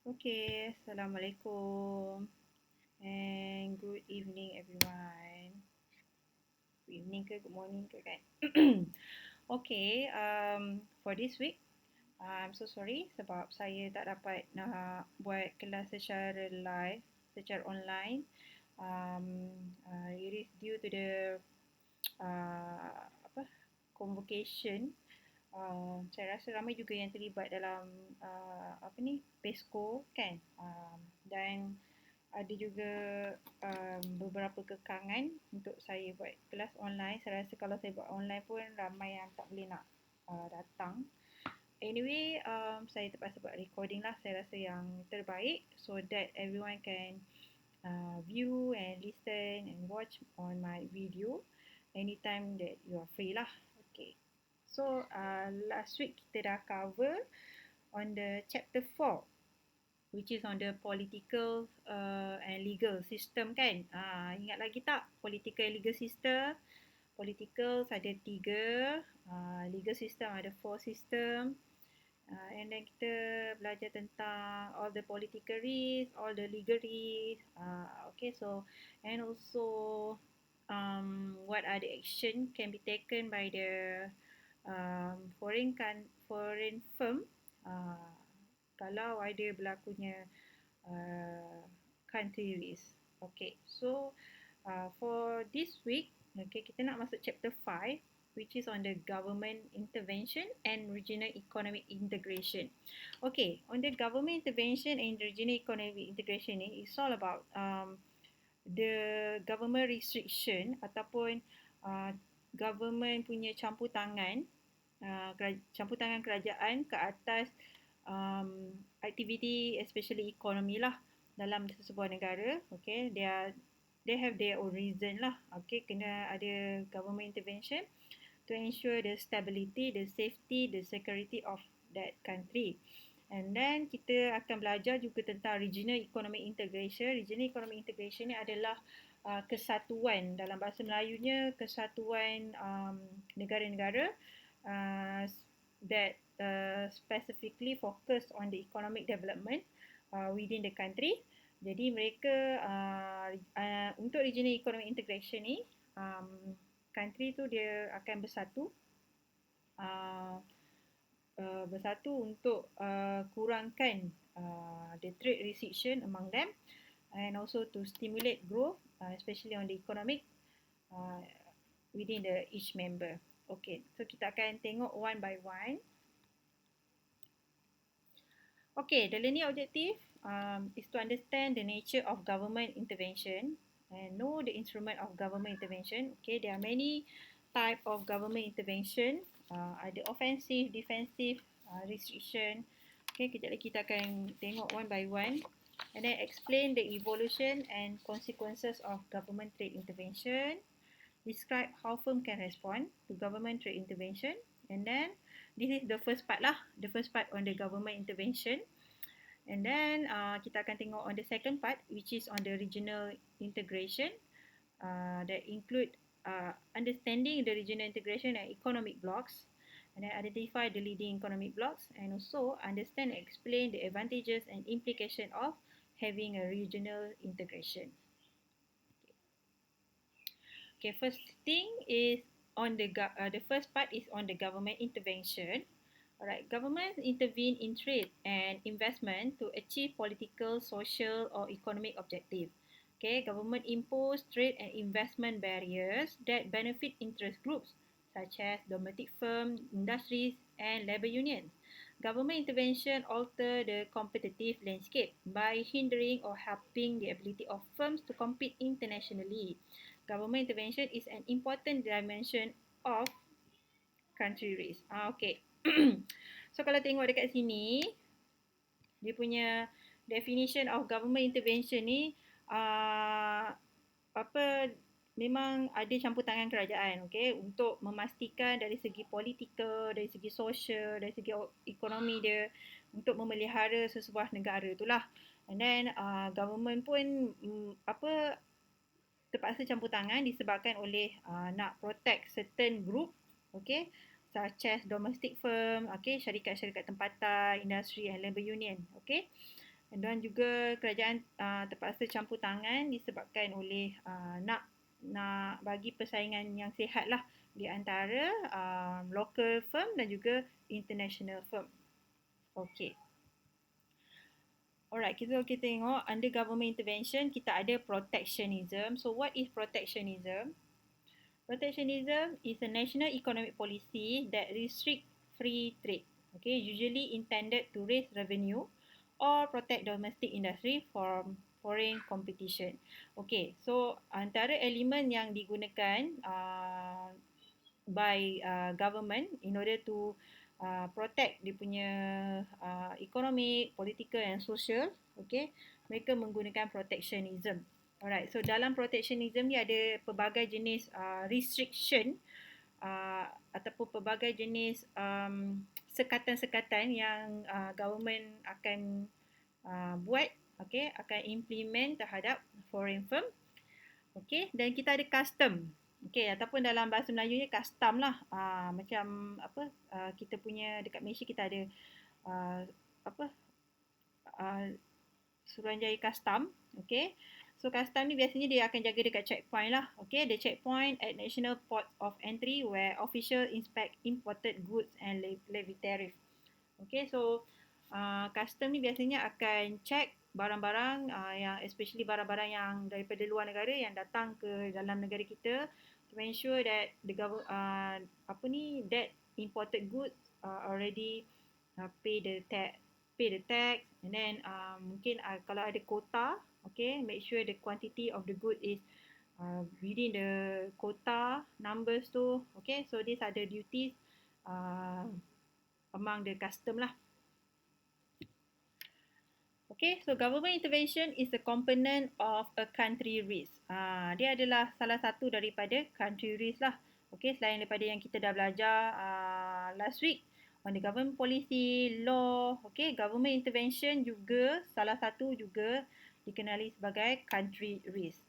Okay, Assalamualaikum and good evening everyone. Good evening ke, good morning ke kan? Okay, for this week, I'm so sorry sebab saya tak dapat nak buat kelas secara live, secara online. It is due to the apa convocation. Saya rasa ramai juga yang terlibat dalam apa ni PESCO kan, dan ada juga beberapa kekangan untuk saya buat kelas online. Saya rasa kalau saya buat online pun ramai yang tak boleh nak datang. Anyway, saya terpaksa buat recording lah. Saya rasa yang terbaik so that everyone can view and listen and watch on my video anytime that you are free lah. Okay. So last week kita dah cover on the chapter 4, which is on the political and legal system kan. Ingat lagi tak political and legal system? Political ada 3, legal system ada 4 system. And then kita belajar tentang all the political risks, all the legal risks. Okay, so and also what are the action can be taken by the foreign firm kalau ada berlakunya country risk. Okay, so for this week, okay, kita nak masuk chapter 5, which is on the government intervention and regional economic integration. Okay, on the government intervention and regional economic integration ni, it's all about the government restriction ataupun government punya campur tangan kerajaan ke atas aktiviti especially ekonomi lah dalam sebuah negara. Okay, they have their own reason lah. Okay, kena ada government intervention to ensure the stability, the safety, the security of that country. And then kita akan belajar juga tentang regional economic integration. Regional economic integration ni adalah kesatuan, dalam bahasa Melayunya kesatuan negara-negara that specifically focus on the economic development within the country. Jadi mereka untuk regional economic integration ni, country tu dia akan bersatu untuk kurangkan the trade restriction among them and also to stimulate growth, especially on the economic within the each member. Okay, so kita akan tengok one by one. Okay, the learning objective is to understand the nature of government intervention and know the instrument of government intervention. Okay, there are many type of government intervention. Ada offensive, defensive, restriction. Okay, kejap lagi kita akan tengok one by one. And then explain the evolution and consequences of government trade intervention. Describe how firm can respond to government trade intervention. And then this is the first part lah, the first part on the government intervention. And then kita akan tengok on the second part, which is on the regional integration, that include understanding the regional integration and economic blocks, and then identify the leading economic blocks, and also understand and explain the advantages and implication of having a regional integration. Okay, first thing is on the first part is on the government intervention. Alright, governments intervene in trade and investment to achieve political, social, or economic objective. Okay, government impose trade and investment barriers that benefit interest groups such as domestic firms, industries, and labor unions. Government intervention alter the competitive landscape by hindering or helping the ability of firms to compete internationally. Government intervention is an important dimension of country risk. Okay. So kalau tengok dekat sini, dia punya definition of government intervention ni memang ada campur tangan kerajaan, okay, untuk memastikan dari segi politikal, dari segi sosial, dari segi ekonomi dia, untuk memelihara sesebuah negara itulah. And then government pun terpaksa campur tangan disebabkan oleh nak protect certain group, okay, such as domestic firm, okay, syarikat-syarikat tempatan, industri and labor union, okay. Dan juga kerajaan terpaksa campur tangan disebabkan oleh nak bagi persaingan yang sihat lah di antara local firm dan juga international firm. Okay. Alright, kita tengok under government intervention kita ada protectionism. So what is protectionism? Protectionism is a national economic policy that restrict free trade. Okay, usually intended to raise revenue or protect domestic industry from foreign competition. Okay, so antara elemen yang digunakan by government in order to protect dia punya economic, political and social, okay, mereka menggunakan protectionism. Alright, so dalam protectionism ni ada pelbagai jenis restriction ataupun pelbagai jenis sekatan-sekatan yang government akan buat, okay, akan implement terhadap foreign firm. Okay, dan kita ada custom. Okay, ataupun dalam bahasa Melayunya custom lah. Macam apa, kita punya dekat Malaysia kita ada Suruhanjaya Custom. Okay, so custom ni biasanya dia akan jaga dekat checkpoint lah. Okay, the checkpoint at national port of entry where official inspect imported goods and levy tariff. Okay, so custom ni biasanya akan check barang-barang yang especially barang-barang yang daripada luar negara yang datang ke dalam negara kita to ensure that that imported goods already pay the tax and then mungkin kalau ada quota, okay, make sure the quantity of the good is within the quota numbers tu. Okay, so these are the duties among the custom lah. Okay, so government intervention is a component of a country risk. Dia adalah salah satu daripada country risk lah. Okay, selain daripada yang kita dah belajar last week on the government policy, law, okay, government intervention juga salah satu juga dikenali sebagai country risk.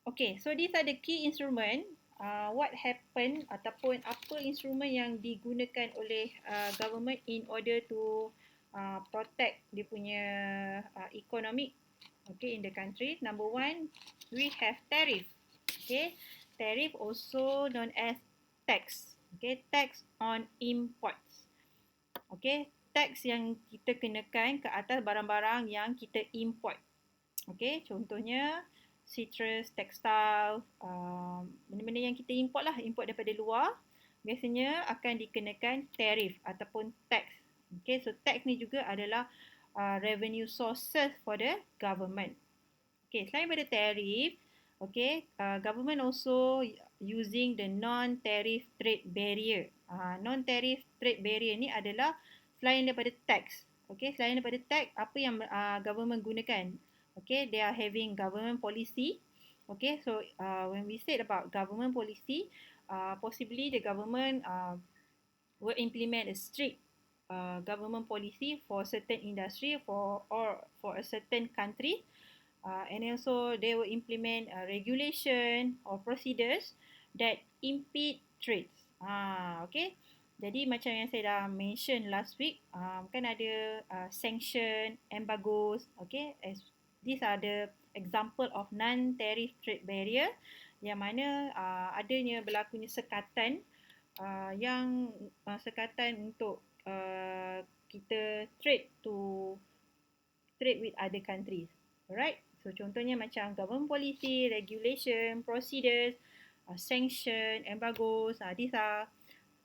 Okay, so these are the key instrument. What happen ataupun apa instrumen yang digunakan oleh government in order to protect dia punya economic, okay, in the country. Number one, we have tariff. Okay, tariff also known as tax. Okay, tax on imports. Okay, tax yang kita kenakan ke atas barang-barang yang kita import. Okay, contohnya citrus, textile, benda-benda yang kita import lah, import daripada luar, biasanya akan dikenakan tarif ataupun tax. Okay, so tax ni juga adalah revenue sources for the government. Okay, selain daripada tarif, okay, government also using the non-tariff trade barrier. Non-tariff trade barrier ni adalah selain daripada tax. Okay, selain daripada tax, apa yang government gunakan? Okay, they are having government policy. Okay, so when we said about government policy, possibly the government will implement a strict government policy for certain industry or for a certain country, and also they will implement regulation or procedures that impede trades. Okay, jadi macam yang saya dah mention last week, kan ada sanction, embargoes, okay, these are the example of non-tariff trade barrier yang mana adanya berlakunya sekatan sekatan untuk kita trade with other countries. Alright, so contohnya macam government policy, regulation, procedures, sanction, embargoes, these are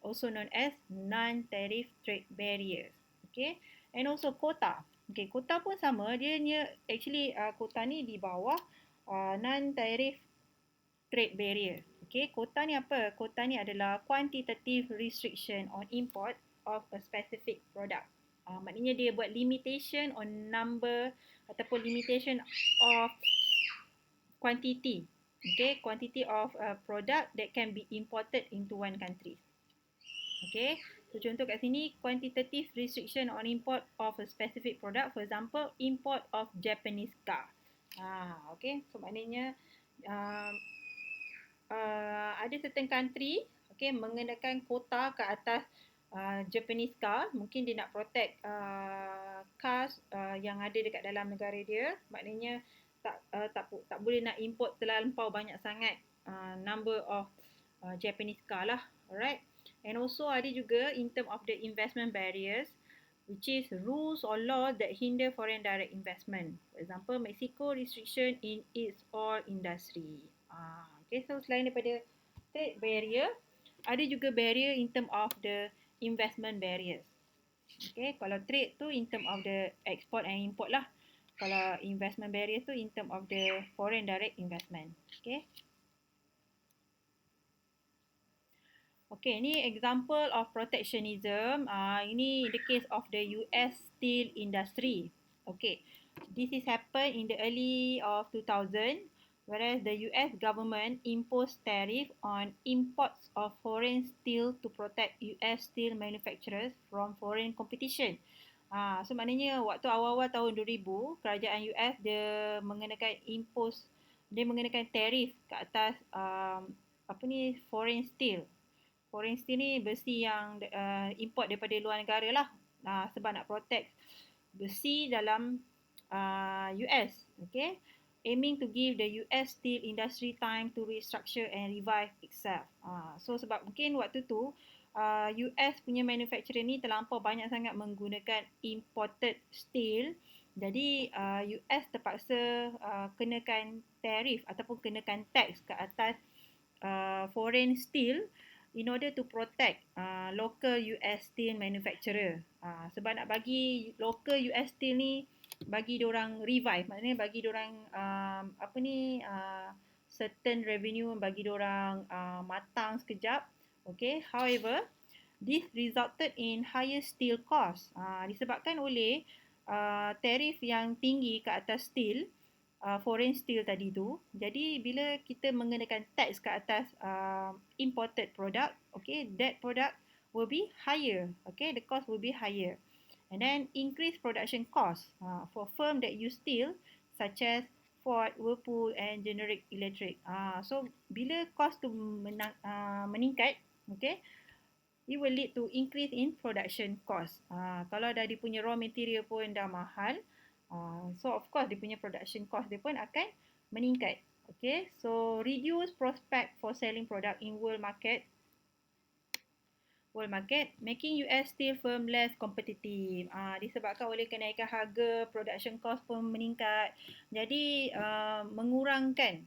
also known as non-tariff trade barriers. Okay, and also quota. Okay, quota pun sama, dia actually quota ni di bawah non-tariff trade barrier. Okay, quota ni apa? Quota ni adalah quantitative restriction on import of a specific product. Maknanya dia buat limitation on number ataupun limitation of quantity. Okay, quantity of a product that can be imported into one country. Okay, so contoh kat sini, quantitative restriction on import of a specific product. For example, import of Japanese car. Okay, so maknanya ada certain country, okay, mengenakan quota ke atas Japanese car, mungkin dia nak protect cars yang ada dekat dalam negara dia, maknanya tak boleh nak import terlampau banyak sangat number of Japanese car lah. Alright. And also ada juga in term of the investment barriers, which is rules or laws that hinder foreign direct investment. For example, Mexico restriction in its oil industry. Okay, so selain daripada trade barrier, ada juga barrier in term of the investment barriers. Okay, kalau trade tu in term of the export and import lah. Kalau investment barrier tu in term of the foreign direct investment. Okay. Okay, ni example of protectionism. Ini the case of the US steel industry. Okay, this is happened in the early of 2000, whereas the US government imposed tariff on imports of foreign steel to protect US steel manufacturers from foreign competition. So maknanya waktu awal-awal tahun 2000, kerajaan US dia mengenakan tarif ke atas foreign steel. Foreign steel ni besi yang import daripada luar negara lah. Sebab nak protect besi dalam US. Okay. Aiming to give the US steel industry time to restructure and revive itself. So sebab mungkin waktu tu US punya manufacturer ni terlampau banyak sangat menggunakan imported steel. Jadi US terpaksa kenakan tarif ataupun kenakan tax ke atas foreign steel in order to protect local US steel manufacturer. Sebab nak bagi local US steel ni bagi diorang revive, maknanya bagi diorang certain revenue, bagi diorang matang sekejap. Okay, however, this resulted in higher steel cost. Disebabkan oleh tarif yang tinggi ke atas steel, foreign steel tadi tu. Jadi bila kita mengenakan tax ke atas imported product, okay, that product will be higher. Okay, the cost will be higher. And then increase production cost for firm that use steel such as Ford, Whirlpool and Generic Electric. So bila cost tu meningkat, okay, it will lead to increase in production cost. Kalau dah dia punya raw material pun dah mahal, so of course dia punya production cost dia pun akan meningkat. Okay, so reduce prospect for selling product in world market, making US steel firm less competitive. Disebabkan oleh kenaikan harga, production cost pun meningkat. Jadi mengurangkan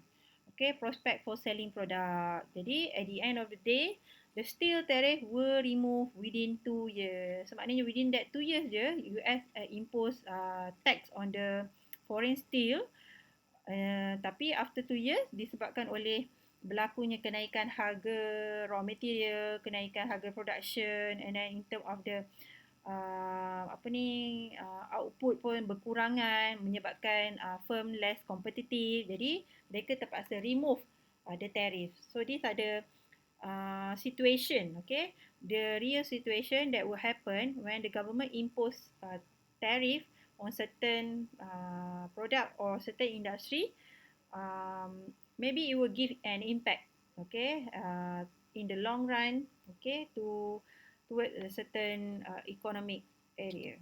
prospect for selling product. Jadi at the end of the day, the steel tariff will remove within 2 years. So maknanya within that 2 years je, US impose tax on the foreign steel. Tapi after 2 years, disebabkan oleh berlakunya kenaikan harga raw material, kenaikan harga production, and then in term of the output pun berkurangan, menyebabkan firm less competitive. Jadi mereka terpaksa remove the tariff. So these are the situation, okay, the real situation that will happen when the government impose tariff on certain product or certain industry. Maybe it will give an impact, okay, in the long run, okay, towards a certain economic area.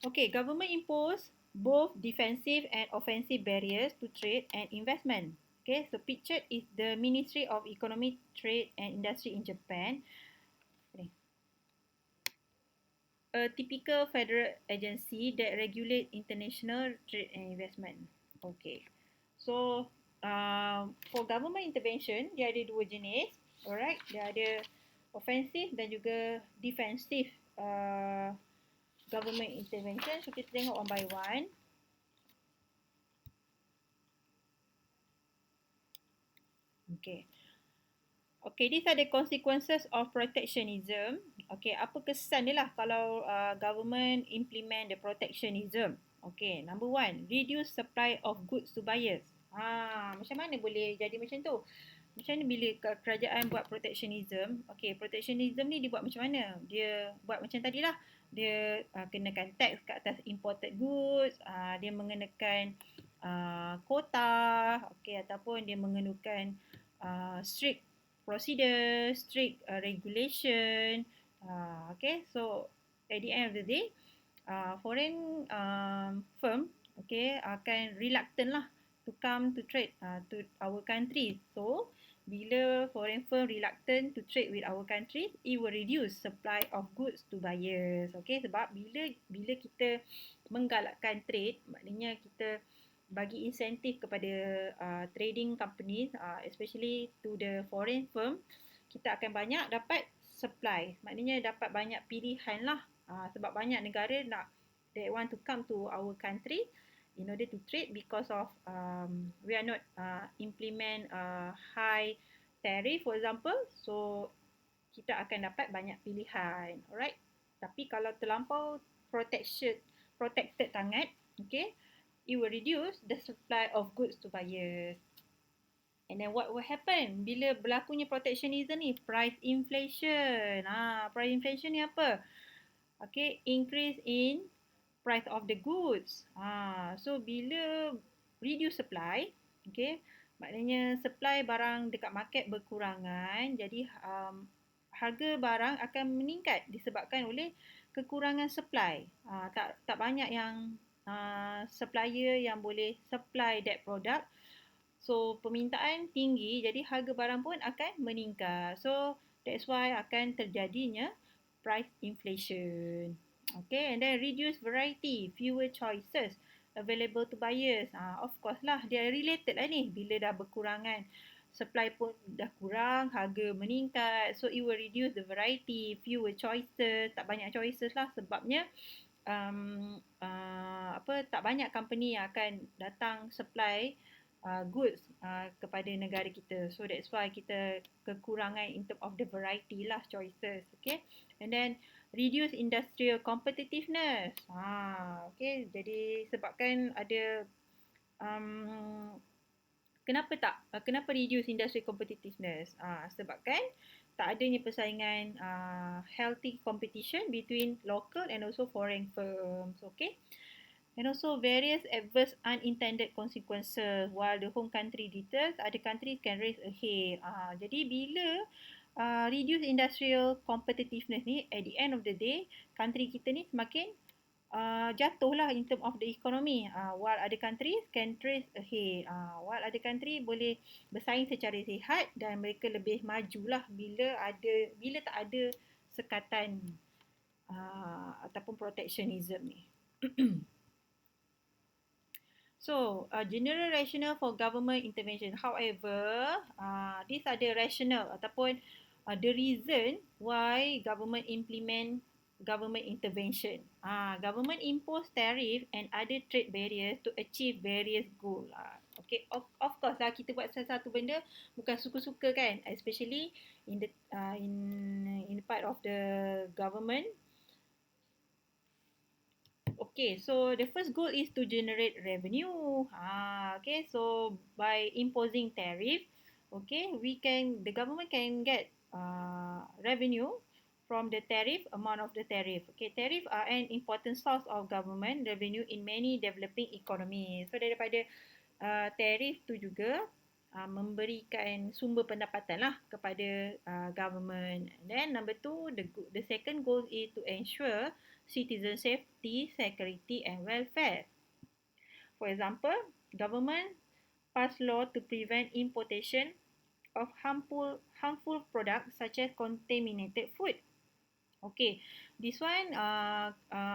Okay, government impose both defensive and offensive barriers to trade and investment. Okay, so pictured is the Ministry of Economic, Trade and Industry in Japan, a typical federal agency that regulate international trade and investment. Okay, so for government intervention, dia ada 2 jenis. Alright, dia ada offensive dan juga defensive government intervention. So kita tengok one by one. Okay. Okay, these are the consequences of protectionism. Okay, apa kesan dia lah kalau government implement the protectionism? Okay, number 1, reduce supply of goods to buyers. Macam mana boleh jadi macam tu? Macam mana bila kerajaan buat protectionism? Okay, protectionism ni dia buat macam mana? Dia buat macam tadilah. Dia kenakan tax kat atas imported goods, dia mengenakan quota, okay, ataupun dia mengenakan strict procedure, strict regulation. Okay, so at the end of the day, foreign firm, okay, akan reluctant lah to come to trade to our country. So bila foreign firm reluctant to trade with our country, it will reduce supply of goods to buyers. Okay, sebab bila kita menggalakkan trade, maknanya kita bagi insentif kepada trading companies, especially to the foreign firm, kita akan banyak dapat supply. Maknanya dapat banyak pilihan lah. Sebab banyak negara they want to come to our country in order to trade because of we are not implement high tariff for example. So kita akan dapat banyak pilihan. Alright. Tapi kalau terlampau protected sangat, okay, it will reduce the supply of goods to buyers. And then what will happen bila berlakunya protectionism ni? Price inflation. Price inflation ni apa? Okay, increase in price of the goods. So bila reduce supply, okay, maknanya supply barang dekat market berkurangan, jadi harga barang akan meningkat disebabkan oleh kekurangan supply. Tak banyak yang supplier yang boleh supply that product. So permintaan tinggi, jadi harga barang pun akan meningkat. So that's why akan terjadinya price inflation. Okay, and then reduce variety, fewer choices available to buyers. Of course lah, they are related lah ni. Bila dah berkurangan, supply pun dah kurang, harga meningkat. So it will reduce the variety, fewer choices, tak banyak choices lah sebabnya tak banyak company yang akan datang supply goods kepada negara kita. So that's why kita kekurangan in terms of the variety lah choices. Okay, and then reduce industrial competitiveness. Okay, jadi sebabkan ada kenapa reduce industrial competitiveness? Sebabkan tak adanya persaingan healthy competition between local and also foreign firms. Okay. And also various adverse unintended consequences while the home country deters, other countries can raise ahead. Jadi bila reduce industrial competitiveness ni, at the end of the day, country kita ni semakin jatuhlah in term of the economy. While other countries can trace ahead. While other country boleh bersaing secara sihat dan mereka lebih majulah bila tak ada sekatan ataupun protectionism ni. So, general rationale for government intervention. However, these are the rationale ataupun the reason why government implement government intervention. Government impose tariff and other trade barriers to achieve various goals. Okay, of course lah kita buat satu benda bukan suka-suka kan, especially in the part of the government. Okay, so the first goal is to generate revenue. Okay, so by imposing tariff, okay, the government can get revenue from the tariff, amount of the tariff. Okay, tariff are an important source of government revenue in many developing economies. So daripada tariff tu juga memberikan sumber pendapatan lah kepada government. And then number two, the second goal is to ensure citizen safety, security and welfare. For example, government pass law to prevent importation of harmful products such as contaminated food. Okay, this one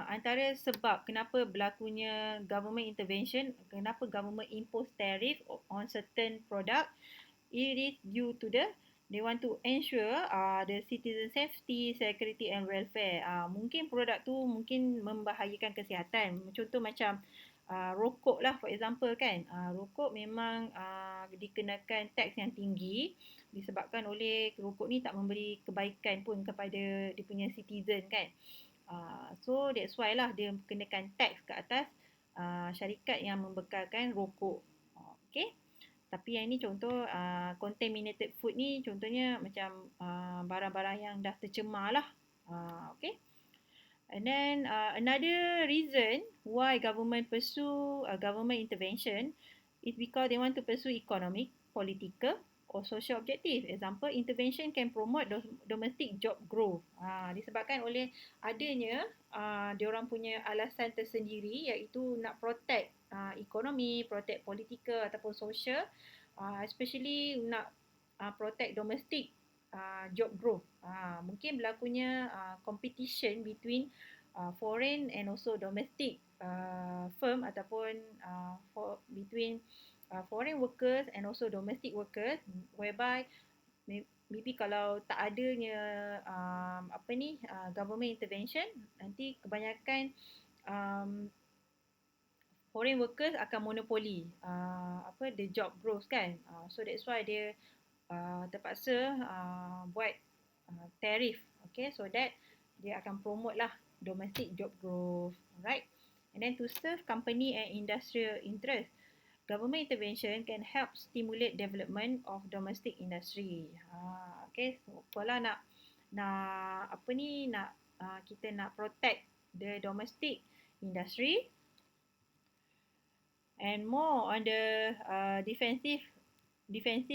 antara sebab kenapa berlakunya government intervention, kenapa government impose tariff on certain product, it is due to they want to ensure the citizen safety, security and welfare. Mungkin produk tu mungkin membahayakan kesihatan. Contoh macam rokok lah for example kan. Rokok memang dikenakan tax yang tinggi disebabkan oleh rokok ni tak memberi kebaikan pun kepada dia punya citizen kan. So that's why lah dia kenakan tax ke atas syarikat yang membekalkan rokok. Okay. Tapi yang ni contoh contaminated food ni contohnya macam barang-barang yang dah tercemar lah. Okay. And then another reason why government pursue government intervention is because they want to pursue economic, political or social objective. Example, intervention can promote domestic job growth. Disebabkan oleh adanya diorang punya alasan tersendiri, iaitu nak protect ekonomi, protect political ataupun social, especially nak protect domestic job growth. Mungkin berlakunya competition between foreign and also domestic firm ataupun between foreign workers and also domestic workers, whereby maybe kalau tak adanya government intervention, nanti kebanyakan foreign workers akan monopoli the job growth kan. So that's why dia terpaksa buat tarif, okay, so that dia akan promote lah domestic job growth, right? And then to serve company and industrial interest, government intervention can help stimulate development of domestic industry. Okay, so kalau nak kita nak protect the domestic industry and more on the defensive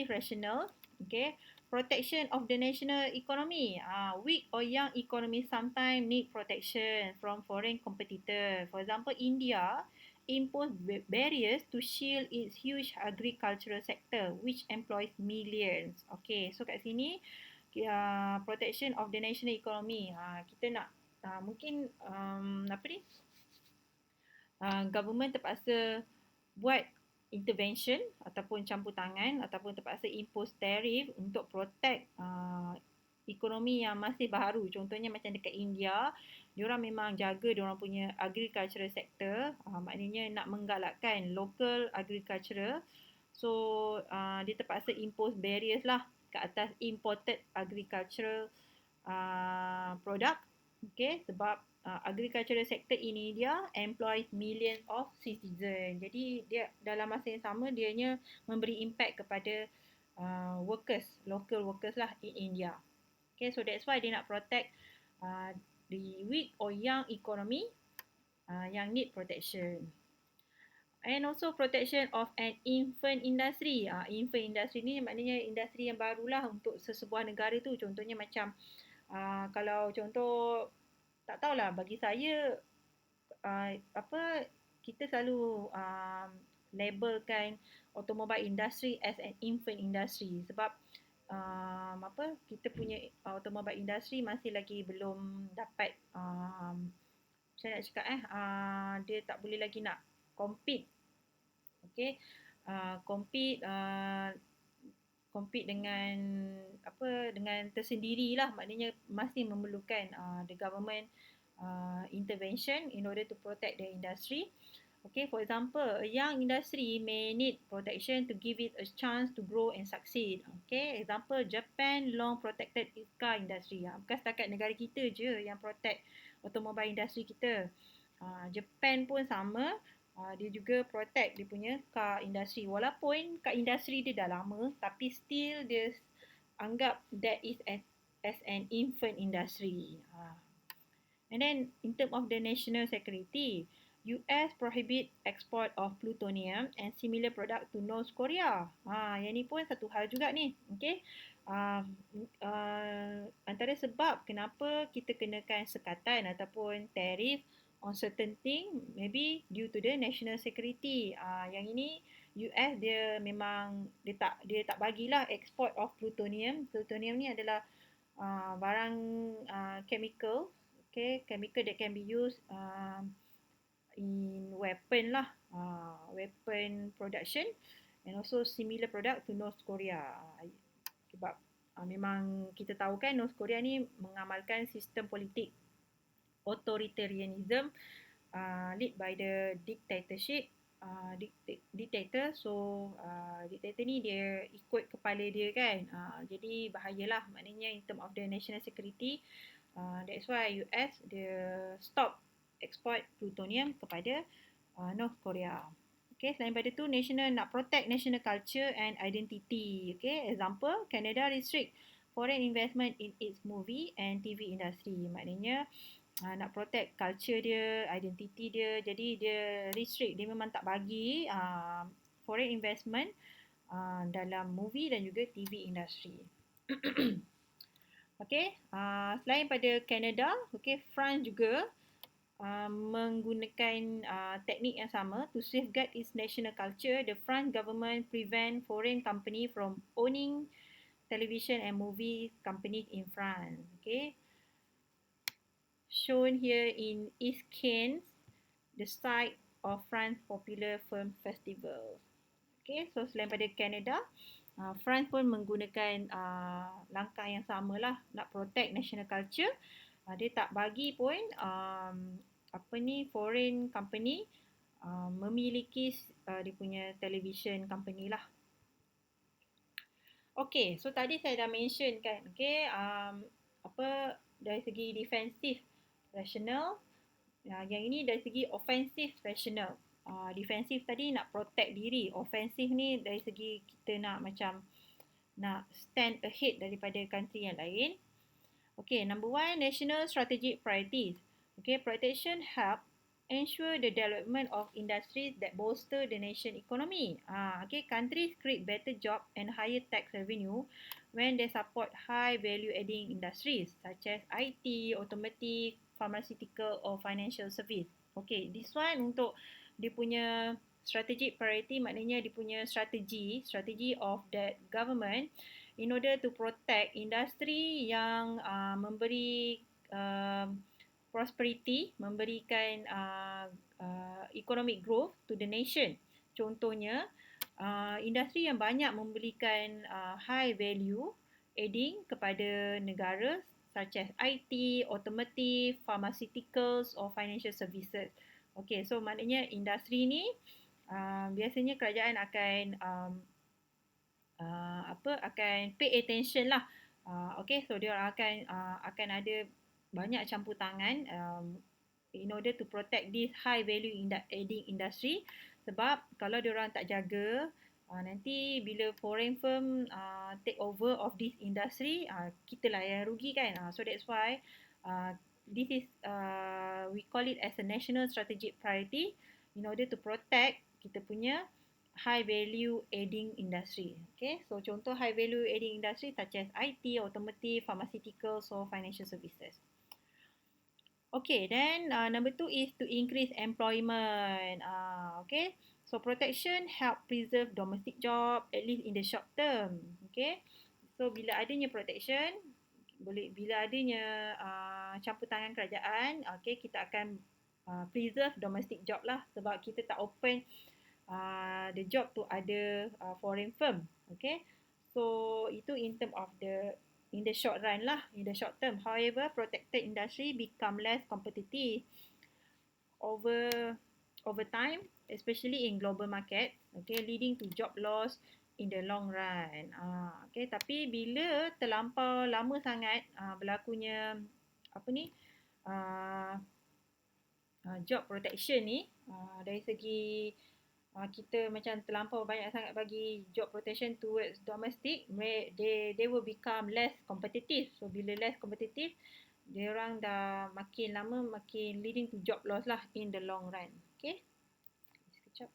rationale. Okay, protection of the national economy. Weak or young economies sometimes need protection from foreign competitors. For example, India imposed barriers to shield its huge agricultural sector, which employs millions. Okay, so kat sini protection of the national economy. Kita nak mungkin government terpaksa buat intervention ataupun campur tangan ataupun terpaksa impose tarif untuk protect ekonomi yang masih baharu. Contohnya macam dekat India, diorang memang jaga diorang punya agricultural sector, maknanya nak menggalakkan local agricultural. So dia terpaksa impose barriers lah ke atas imported agricultural product. Okay, sebab agricultural sector in India employs millions of citizens. Jadi dia dalam masa yang sama dianya memberi impact kepada local workers lah in India. Okay, so that's why dia nak protect the weak or young economy yang need protection. And also protection of an infant industry. Infant industry ni maknanya industri yang barulah untuk sesebuah negara tu. Contohnya macam kalau contoh, tak tahulah, bagi saya kita selalu labelkan automobile industry as an infant industry sebab kita punya automobile industry masih lagi belum dapat saya nak cakap dia tak boleh lagi nak compete, okay, compete dengan tersendirilah, maknanya masih memerlukan the government intervention in order to protect the industry. Okay, for example, a young industry may need protection to give it a chance to grow and succeed. Okay, example, Japan long protected its car industry. Bukan setakat negara kita je yang protect automobile industry kita. Japan pun sama, dia juga protect dia punya car industry. Walaupun car industry dia dah lama, tapi still dia anggap that is as an infant industry. And then in terms of the national security, US prohibit export of plutonium and similar product to North Korea. Yang ni pun satu hal juga ni. Okay. Antara sebab kenapa kita kenakan sekatan ataupun tarif on certain thing, maybe due to the national security. Yang ini US dia memang dia tak bagilah export of plutonium. Plutonium ni adalah barang chemical, okay, chemical that can be used in weapon lah, weapon production and also similar product to North Korea. Sebab memang kita tahu kan North Korea ni mengamalkan sistem politik authoritarianism lead by the dictatorship, dictator. So dictator ni dia ikut kepala dia kan, jadi bahayalah, maknanya in term of the national security. That's why US dia stop export plutonium kepada North Korea. Okay, selain pada tu, national nak protect national culture and identity. Okay, example, Canada restrict foreign investment in its movie and TV industry. Maknanya nak protect culture dia, identity dia, jadi dia restrict, dia memang tak bagi foreign investment dalam movie dan juga TV industri. Okay, selain pada Canada, okay, France juga menggunakan teknik yang sama to safeguard its national culture. The French government prevent foreign company from owning television and movie companies in France. Okay, shown here in East Cairns, the site of France popular film festival. Okay, so selain pada Canada, France pun menggunakan langkah yang sama lah nak protect national culture. Dia tak bagi pun foreign company memiliki dia punya television company lah. Okay, so tadi saya dah mention kan, okay, dari segi defensive rational, yang ini dari segi offensive rational. Defensif tadi nak protect diri, offensif ni dari segi kita nak stand ahead daripada country yang lain. Okay, number one, national strategic priorities. Okay, protection help ensure the development of industries that bolster the nation economy. Okay, countries create better job and higher tax revenue when they support high value adding industries such as IT, automotive, pharmaceutical or financial service. Okay, this one untuk dia punya strategic priority, maknanya dia punya strategi of that government in order to protect industri yang memberi prosperity, memberikan economic growth to the nation. Contohnya, industri yang banyak memberikan high value adding kepada negara such as IT, automotive, pharmaceuticals or financial services. Okay, so maknanya industri ni biasanya kerajaan akan pay attention lah. Okay, so dia akan ada banyak campur tangan in order to protect this high value adding industry. Sebab kalau dia orang tak jaga, nanti bila foreign firm take over of this industry, kita lah yang rugi kan. So that's why this is we call it as a national strategic priority in order to protect kita punya high value adding industry. Okay, so contoh high value adding industry such as IT, automotive, pharmaceuticals or financial services. Okay, then number two is to increase employment. Okay, so protection help preserve domestic job at least in the short term. Okay, so bila adanya protection, bila adanya campur tangan kerajaan, okay, kita akan preserve domestic job lah sebab kita tak open the job to other foreign firm. Okay, so itu in term of in the short run lah, in the short term. However, protected industry become less competitive over time, especially in global market, okay, leading to job loss in the long run. Okay, tapi bila terlampau lama sangat berlakunya job protection ni, dari segi kita macam terlampau banyak sangat bagi job protection towards domestic, they will become less competitive. So bila less competitive, dia orang dah makin lama makin leading to job loss lah in the long run. Okay, sekejap.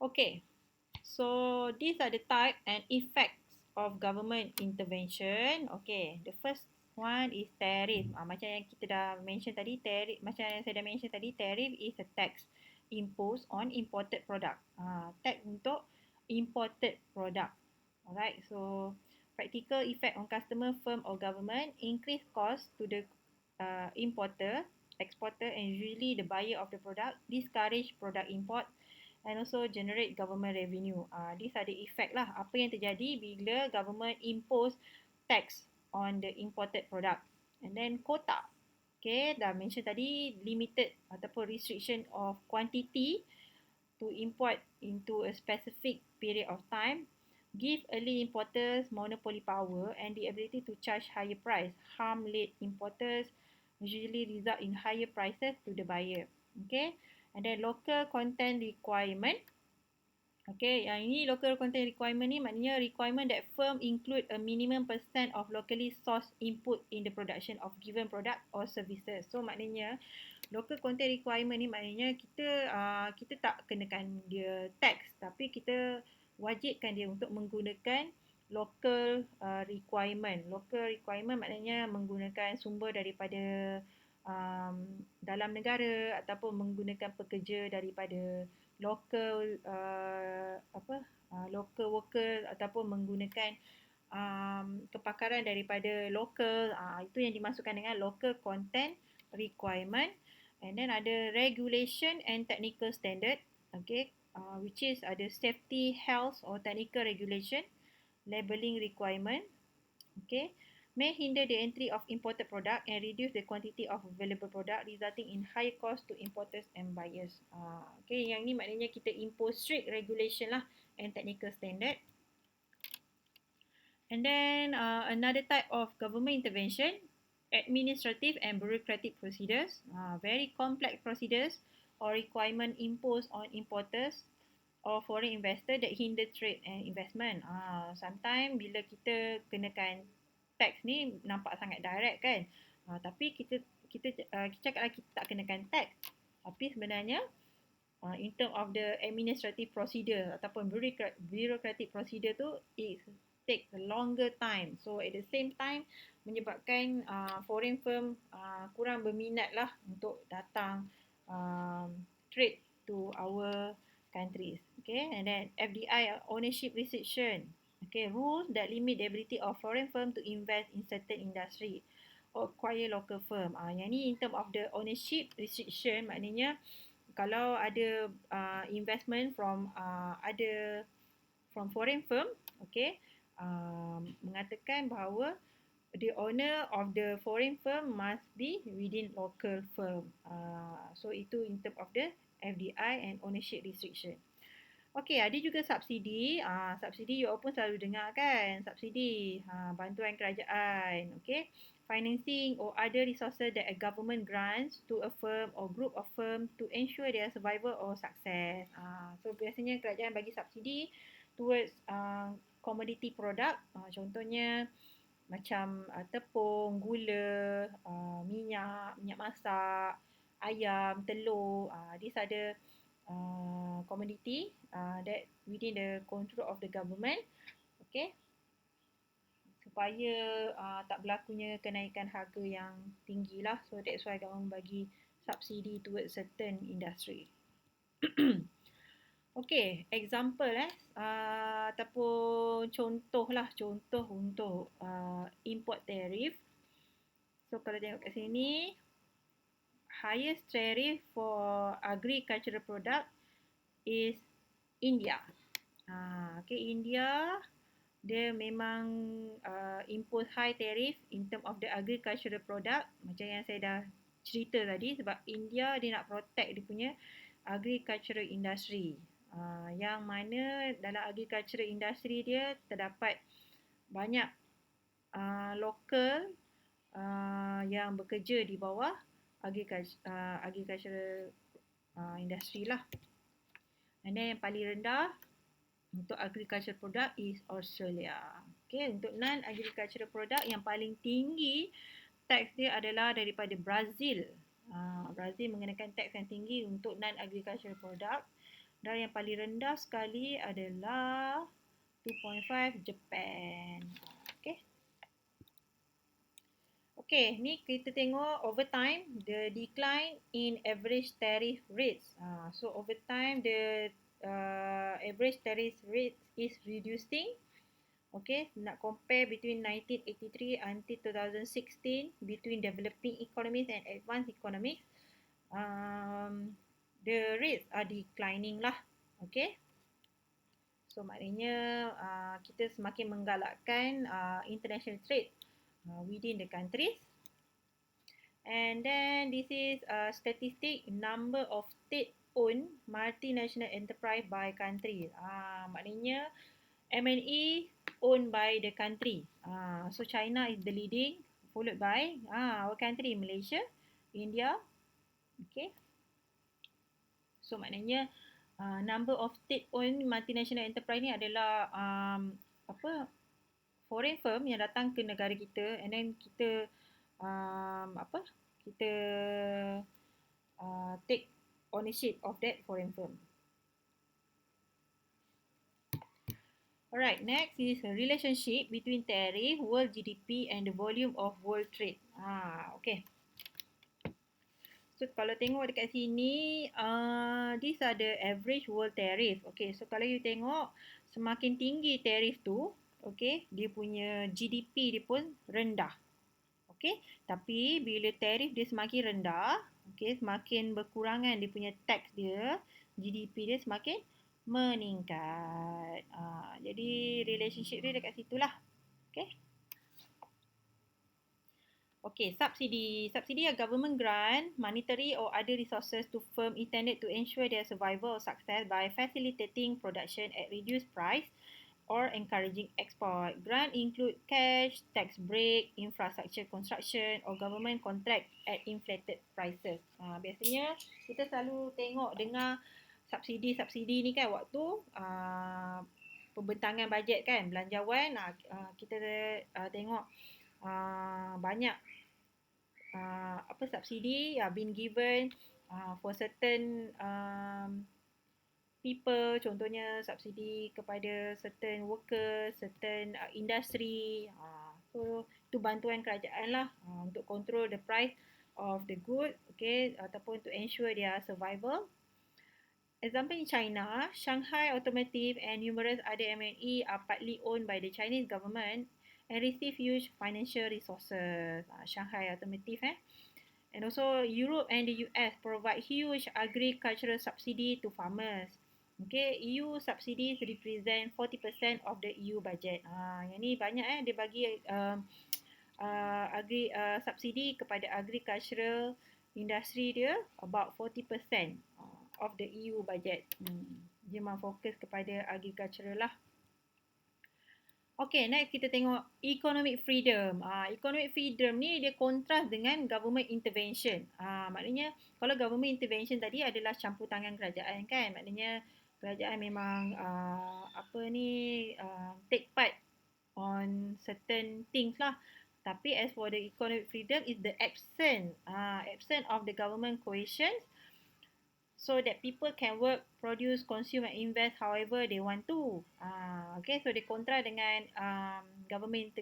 Okay, so these are the type and effects of government intervention. Okay, the first one is tariff. Macam yang kita dah mention tadi, tariff, macam yang saya dah mention tadi, tariff is a tax imposed on imported product. Tax untuk imported product. Alright, so practical effect on customer, firm or government, increase cost to the importer, exporter and usually the buyer of the product, discourage product import and also generate government revenue. These are the effect lah. Apa yang terjadi bila government impose tax on the imported product. And then quota. Okay, dah mention tadi limited ataupun restriction of quantity to import into a specific period of time. Give early importers monopoly power and the ability to charge higher price. Harm late importers usually result in higher prices to the buyer. Okay. And then local content requirement. Okay, yang ini local content requirement ni maknanya requirement that firm include a minimum percent of locally sourced input in the production of given product or services. So maknanya local content requirement ni maknanya kita tak kenakan dia tax, tapi kita wajibkan dia untuk menggunakan local requirement. Local requirement maknanya menggunakan sumber daripada dalam negara ataupun menggunakan pekerja daripada local local worker ataupun menggunakan kepakaran daripada local, itu yang dimasukkan dengan local content requirement. And then ada regulation and technical standard, okay, which is ada safety, health or technical regulation, labeling requirement, okay, may hinder the entry of imported product and reduce the quantity of available product, resulting in high cost to importers and buyers. Okay, yang ni maknanya kita impose strict regulation lah and technical standard. And then another type of government intervention, administrative and bureaucratic procedures, very complex procedures or requirement imposed on importers or foreign investor that hinder trade and investment. Sometimes bila kita kenakan tax ni nampak sangat direct kan, tapi kita cakap kita tak kenakan tax, tapi sebenarnya in term of the administrative procedure ataupun bureaucratic procedure tu, it takes a longer time. So at the same time menyebabkan foreign firm kurang berminat lah untuk datang trade to our countries. Okay, and then FDI ownership restriction. Okay, rules that limit the ability of foreign firm to invest in certain industry or acquire local firm. Yang ni in term of the ownership restriction maknanya kalau ada investment from foreign firm, okay, mengatakan bahawa the owner of the foreign firm must be within local firm. So itu in term of the FDI and ownership restriction. Okay, ada juga subsidi. Subsidi you all pun selalu dengar kan, subsidi, bantuan kerajaan, okay, financing or other resources that a government grants to a firm or group of firm to ensure their survival or success. So biasanya kerajaan bagi subsidi towards commodity product, contohnya macam tepung, gula, minyak masak, ayam, telur. These are the commodity that within the control of the government, okay, supaya tak berlakunya kenaikan harga yang tinggi lah. So that's why government bagi subsidi towards certain industry. Okay, example ataupun contoh untuk import tariff. So kalau tengok kat sini, highest tariff for agricultural product is India. Okay, India dia memang impose high tariff in term of the agricultural product, macam yang saya dah cerita tadi, sebab India dia nak protect dia punya agricultural industry, yang mana dalam agricultural industry dia terdapat banyak lokal yang bekerja di bawah agricultural industry lah. And then yang paling rendah untuk agricultural product is Australia. Okay, untuk non-agricultural product yang paling tinggi tax dia adalah daripada Brazil. Brazil mengenakan tax yang tinggi untuk non-agricultural product. Dan yang paling rendah sekali adalah 2.5 Japan. Okay. Okay, ni kita tengok over time the decline in average tariff rates. So over time the average tariff rate is reducing. Okay, nak compare between 1983 until 2016 between developing economies and advanced economies, the rates are declining lah. Okay, so maknanya kita semakin menggalakkan international trade within the countries. And then this is statistic number of state-owned multinational enterprise by country. Maknanya M&E owned by the country. So China is the leading, followed by our country, Malaysia, India. Okay. So maknanya number of state-owned multinational enterprise ni adalah foreign firm yang datang ke negara kita, and then kita kita take ownership of that foreign firm. Alright, next is a relationship between tariff, world GDP and the volume of world trade. Okay. So kalau tengok dekat sini, these are the average world tariff. Okay, so kalau you tengok semakin tinggi tarif tu, okay, dia punya GDP dia pun rendah. Okay, tapi bila tarif dia semakin rendah, okay, semakin berkurangan dia punya tax dia, GDP dia semakin meningkat. Jadi relationship dia dekat situlah. Okay. Okay, subsidy. Subsidy are government grant, monetary or other resources to firm intended to ensure their survival or success by facilitating production at reduced price or encouraging export. Grant include cash, tax break, infrastructure construction or government contract at inflated prices. Biasanya kita selalu tengok dengar subsidi-subsidi ni kan waktu pembentangan bajet kan, belanjawan, kita tengok banyak subsidi been given for certain people, contohnya subsidi kepada certain workers, certain industry. So itu bantuan kerajaan lah untuk control the price of the good, okay, ataupun to ensure their survival. Example in China, Shanghai Automotive and numerous other MNE are partly owned by the Chinese government and receive huge financial resources. Shanghai Automotive and also Europe and the US provide huge agricultural subsidy to farmers. Okay, EU subsidies represent 40% of the EU budget. Yang ni banyak dia bagi subsidi kepada agricultural industry dia about 40% of the EU budget. Dia memang fokus kepada agricultural lah. Okay, next kita tengok economic freedom. Economic freedom ni dia kontras dengan government intervention. Maknanya kalau government intervention tadi adalah campur tangan kerajaan kan. Maknanya kerajaan memang take part on certain things lah. Tapi as for the economic freedom is the absence of the government coercion, so that people can work, produce, consume and invest however they want to. Okay, so dia kontra dengan government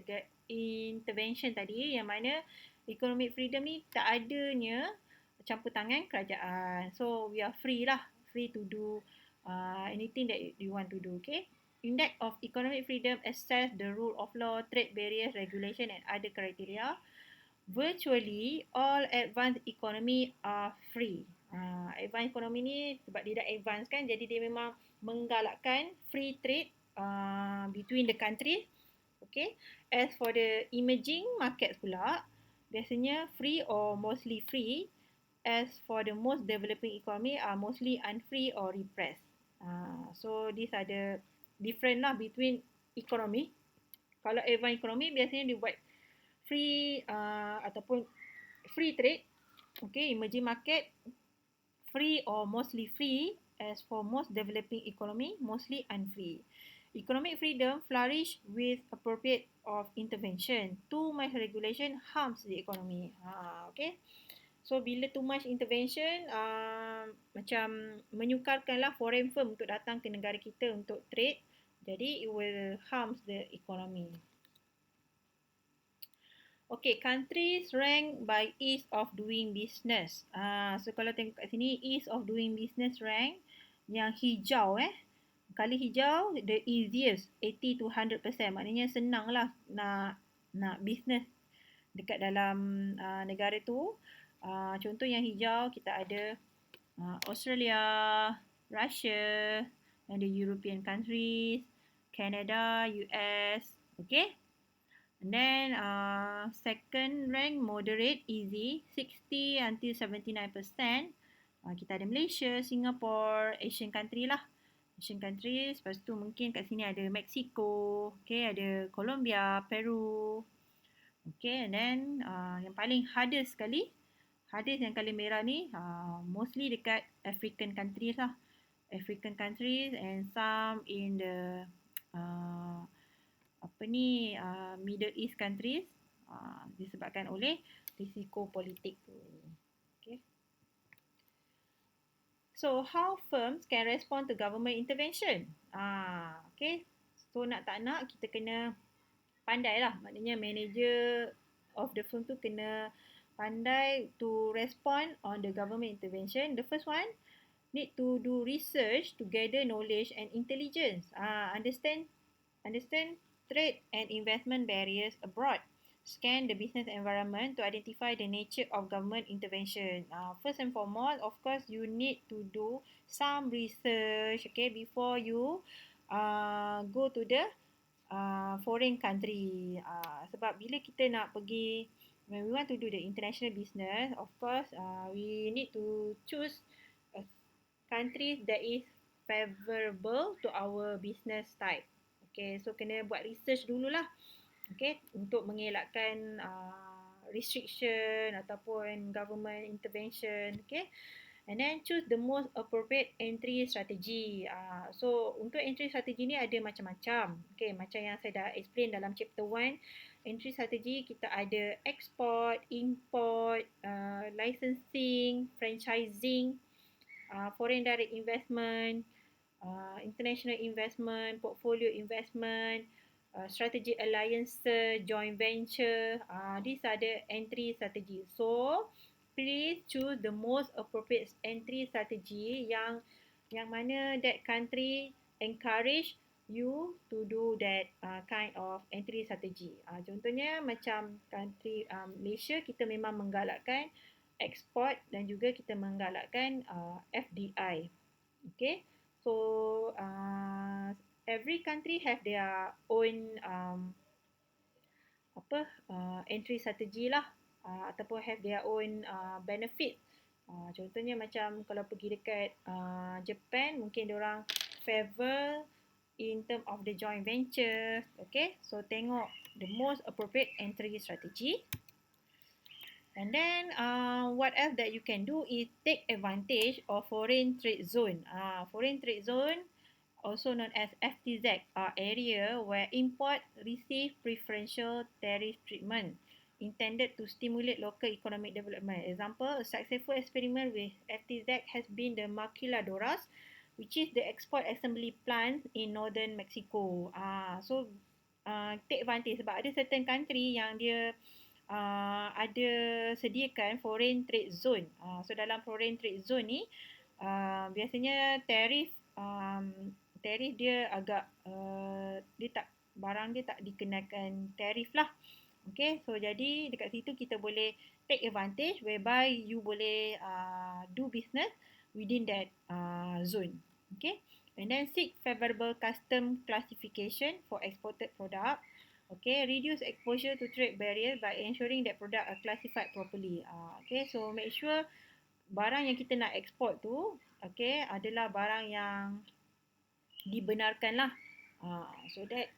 intervention tadi, yang mana economic freedom ni tak adanya campur tangan kerajaan. So we are free to do anything that you want to do. Okay. Index of economic freedom assess the rule of law, trade barriers, regulation and other criteria. Virtually all advanced economy are free. Advanced economy ni sebab dia dah advance kan, jadi dia memang menggalakkan free trade between the countries. Okay. As for the emerging markets pula, biasanya free or mostly free. As for the most developing economy are mostly unfree or repressed. So these are the different lah between economy. Kalau advanced economy biasanya dia buat free ataupun free trade. Okay, emerging market free or mostly free. As for most developing economy, mostly unfree. Economic freedom flourish with appropriate of intervention. Too much regulation harms the economy. Okay. So bila too much intervention, macam menyukarkanlah foreign firm untuk datang ke negara kita untuk trade. Jadi it will harms the economy. Okay, countries rank by ease of doing business. So kalau tengok kat sini, ease of doing business rank yang hijau kali hijau the easiest 80 to 100%. Maknanya senang lah nak business dekat dalam negara tu. Contoh yang hijau kita ada Australia, Russia and the European countries, Canada, US. Okay. And then second rank moderate, easy, 60 until 79%. Kita ada Malaysia, Singapore, Asian country lah. Asian countries, lepas tu mungkin kat sini ada Mexico, okay, ada Colombia, Peru. Okay, and then yang paling hardest sekali, yang kali merah ni, mostly dekat African countries lah. African countries and some in the uh, Middle East countries, disebabkan oleh risiko politik tu. Okay. So how firms can respond to government intervention? Okay. So nak tak nak kita kena pandai lah. Maknanya manager of the firm tu kena pandai to respond on the government intervention. The first one, need to do research to gather knowledge and intelligence. Understand trade and investment barriers abroad. Scan the business environment to identify the nature of government intervention. First and foremost, of course, you need to do some research, okay, before you go to the foreign country. Sebab bila kita nak pergi, when we want to do the international business, of course, we need to choose a country that is favorable to our business type. Okay, so kena buat research dululah. Okay, untuk mengelakkan restriction ataupun government intervention. Okay, and then choose the most appropriate entry strategy. So untuk entry strategy ni ada macam-macam. Okay, macam yang saya dah explain dalam chapter 1, entry strategy kita ada export, import, licensing, franchising, foreign direct investment, international investment, portfolio investment, strategic alliances, joint venture. These are the entry strategy. So please choose the most appropriate entry strategy yang mana that country encourage you to do that kind of entry strategy. Contohnya macam country Malaysia, kita memang menggalakkan export dan juga kita menggalakkan FDI. Okay, so every country have their own entry strategy lah, ataupun have their own benefit. Contohnya macam kalau pergi dekat Japan, mungkin diorang favor in term of the joint venture. Okay, so tengok the most appropriate entry strategy. And then what else that you can do is take advantage of foreign trade zone. Foreign trade zone, also known as FTZ, are area where import receive preferential tariff treatment intended to stimulate local economic development. Example, a successful experiment with FTZ has been the Maquiladoras, which is the export assembly plant in northern Mexico. So take advantage sebab ada certain country yang dia ada sediakan foreign trade zone. So dalam foreign trade zone ni biasanya tarif dia agak dia tak, barang dia tak dikenakan tarif lah. Okay, so jadi dekat situ kita boleh take advantage whereby you boleh do business within that zone. Okay, and then seek favorable custom classification for exported product. Okay, reduce exposure to trade barriers by ensuring that product are classified properly. Okay, so make sure barang yang kita nak export tu, okay, adalah barang yang dibenarkan lah. So that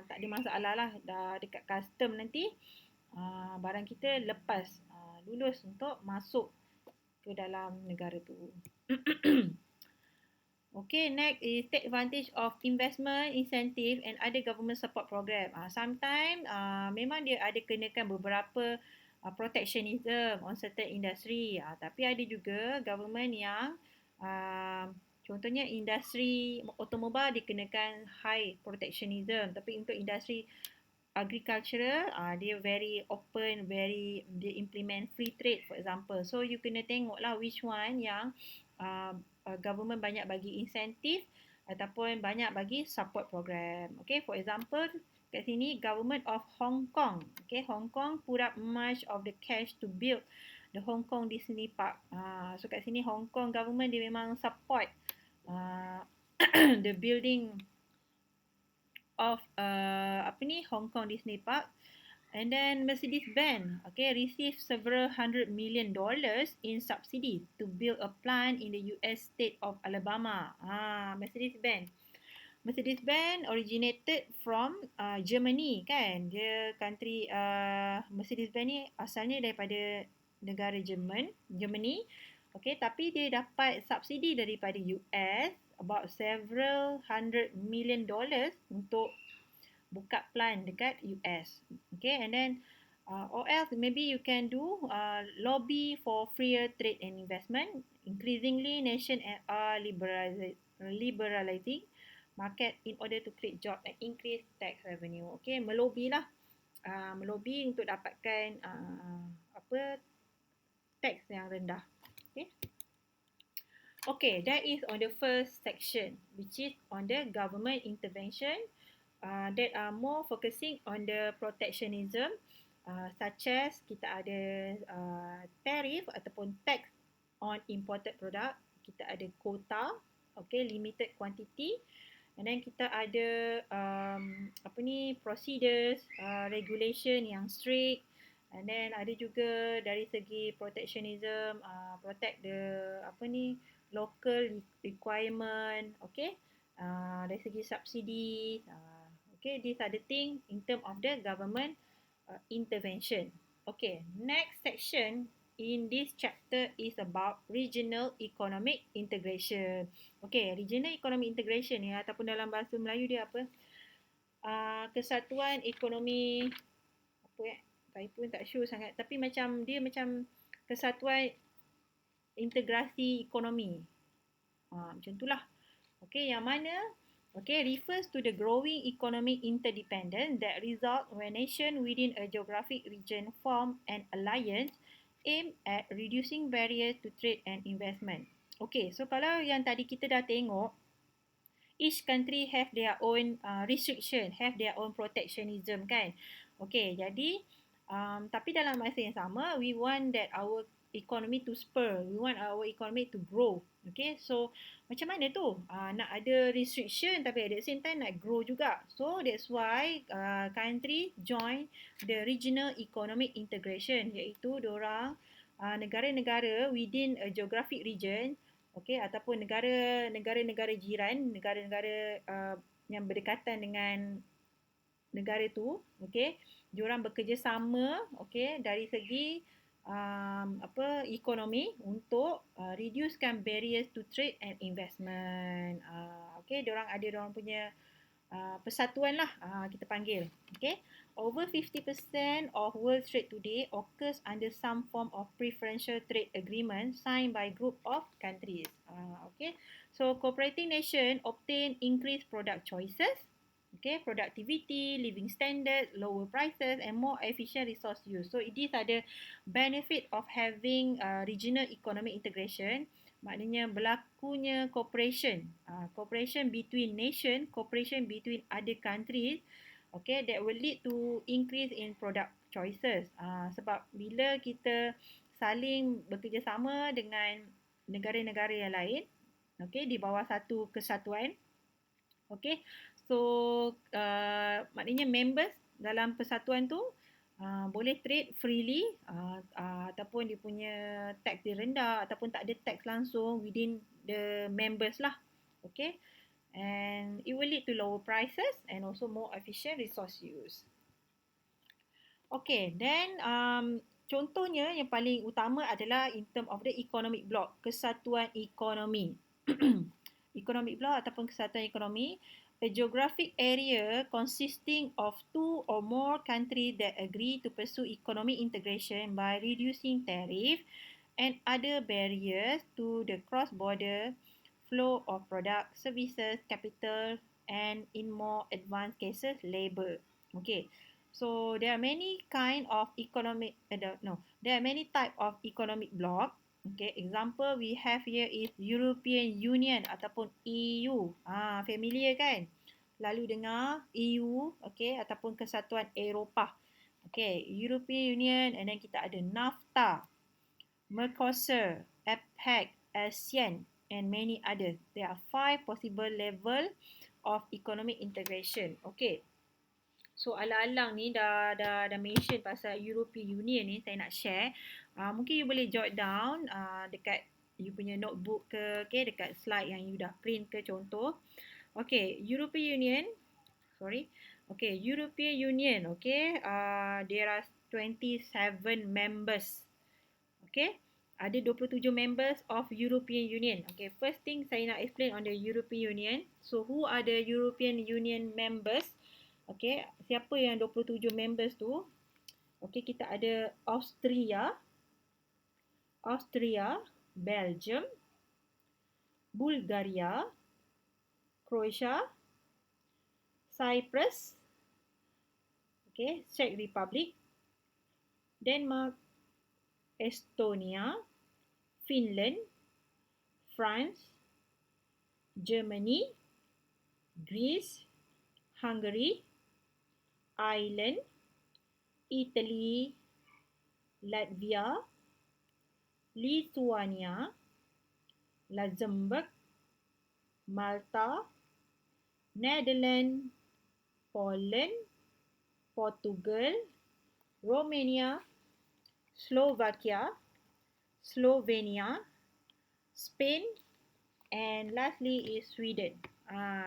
tak ada masalah lah. Dah dekat custom nanti, barang kita lepas lulus untuk masuk ke dalam negara tu. Okay, next is take advantage of investment, incentive and other government support program. Sometimes memang dia ada kenakan beberapa protectionism on certain industry. Tapi ada juga government yang contohnya industri automobil dikenakan high protectionism. Tapi untuk industri agricultural, dia very open, dia implement free trade for example. So you kena tengok lah which one yang government banyak bagi insentif ataupun banyak bagi support program. Okay, for example, kat sini government of Hong Kong. Okay, Hong Kong put up much of the cash to build the Hong Kong Disney Park. So kat sini Hong Kong government dia memang support the building of Hong Kong Disney Park. And then Mercedes-Benz, okay, received several $100 million in subsidy to build a plant in the US state of Alabama. Mercedes-Benz. Mercedes-Benz originated from Germany, kan? Dia country Mercedes-Benz ni asalnya daripada negara Germany. Okay, tapi dia dapat subsidi daripada US about several $100 million untuk buka plant dekat US. Okay, and then or else maybe you can do lobby for freer trade and investment. Increasingly, nations are liberalizing market in order to create job and increase tax revenue. Okay, melobi lah, melobi untuk dapatkan apa tax yang rendah. Okay. Okay, that is on the first section, which is on the government intervention that are more focusing on the protectionism, such as kita ada tariff ataupun tax on imported product, kita ada quota, okay, limited quantity, and then kita ada procedures, regulation yang strict, and then ada juga dari segi protectionism, protect the local requirement, okay, dari segi subsidi, okay, these are the things in terms of the government intervention. Okay, next section in this chapter is about regional economic integration. Okay, regional economic integration ni ataupun dalam bahasa Melayu dia apa? Kesatuan ekonomi apa ya? Saya pun tak sure sangat, tapi macam dia macam kesatuan integrasi ekonomi. Macam itulah. Okay, yang mana refers to the growing economic interdependence that result when nation within a geographic region form an alliance aimed at reducing barriers to trade and investment. Okay, so kalau yang tadi kita dah tengok, each country have their own restriction, have their own protectionism kan. Okay, jadi tapi dalam masa yang sama, we want that our economy to spur, we want our economy to grow. Okay, so macam mana tu? Nak ada restriction tapi at the same time nak grow juga. So that's why country join the regional economic integration, iaitu diorang negara-negara within a geographic region, okay, ataupun negara-negara jiran, negara-negara yang berdekatan dengan negara tu, okay, diorang bekerjasama, okay, dari segi ekonomi untuk reducekan barriers to trade and investment. Okay, diorang ada diorang punya persatuan lah, kita panggil. Okay, over 50% of world trade today occurs under some form of preferential trade agreement signed by group of countries. Okay, so cooperating nation obtain increased product choices, okay, productivity, living standard, lower prices and more efficient resource use. So these are the benefit of having regional economic integration. Maknanya berlakunya cooperation, cooperation between nation, cooperation between other countries, okay, that will lead to increase in product choices. Sebab bila kita saling bekerjasama dengan negara-negara yang lain, okay, di bawah satu kesatuan, okay, so maknanya members dalam persatuan tu boleh trade freely, ataupun dia punya tax dia rendah ataupun tak ada tax langsung within the members lah. Okay, and it will lead to lower prices and also more efficient resource use. Okay, then contohnya yang paling utama adalah in term of the economic bloc, kesatuan ekonomi. Economic bloc ataupun kesatuan ekonomi, a geographic area consisting of two or more countries that agree to pursue economic integration by reducing tariff and other barriers to the cross-border flow of products, services, capital, and in more advanced cases, labor. Okay, so there are many kind of economic, there are many type of economic bloc. Okay, example we have here is European Union ataupun EU. Familiar kan? Lalu dengar EU, okay, ataupun Kesatuan Eropah. Okay, European Union, and then kita ada NAFTA, Mercosur, APEC, ASEAN, and many others. There are 5 possible level of economic integration. Okay, so alang-alang ni dah mention pasal European Union ni, saya nak share. Mungkin you boleh jot down dekat you punya notebook ke, okay, dekat slide yang you dah print ke contoh. Okay, European Union, okay, there are 27 members. Okay, Ada 27 members of European Union. Okay, first thing saya nak explain on the European Union. So, who are the European Union members? Okay, siapa yang 27 members tu? Okay, kita ada Austria, Belgium, Bulgaria, Croatia, Cyprus, okay, Czech Republic, Denmark, Estonia, Finland, France, Germany, Greece, Hungary, Ireland, Italy, Latvia, Lithuania, Luxembourg, Malta, Netherlands, Poland, Portugal, Romania, Slovakia, Slovenia, Spain, and lastly is Sweden.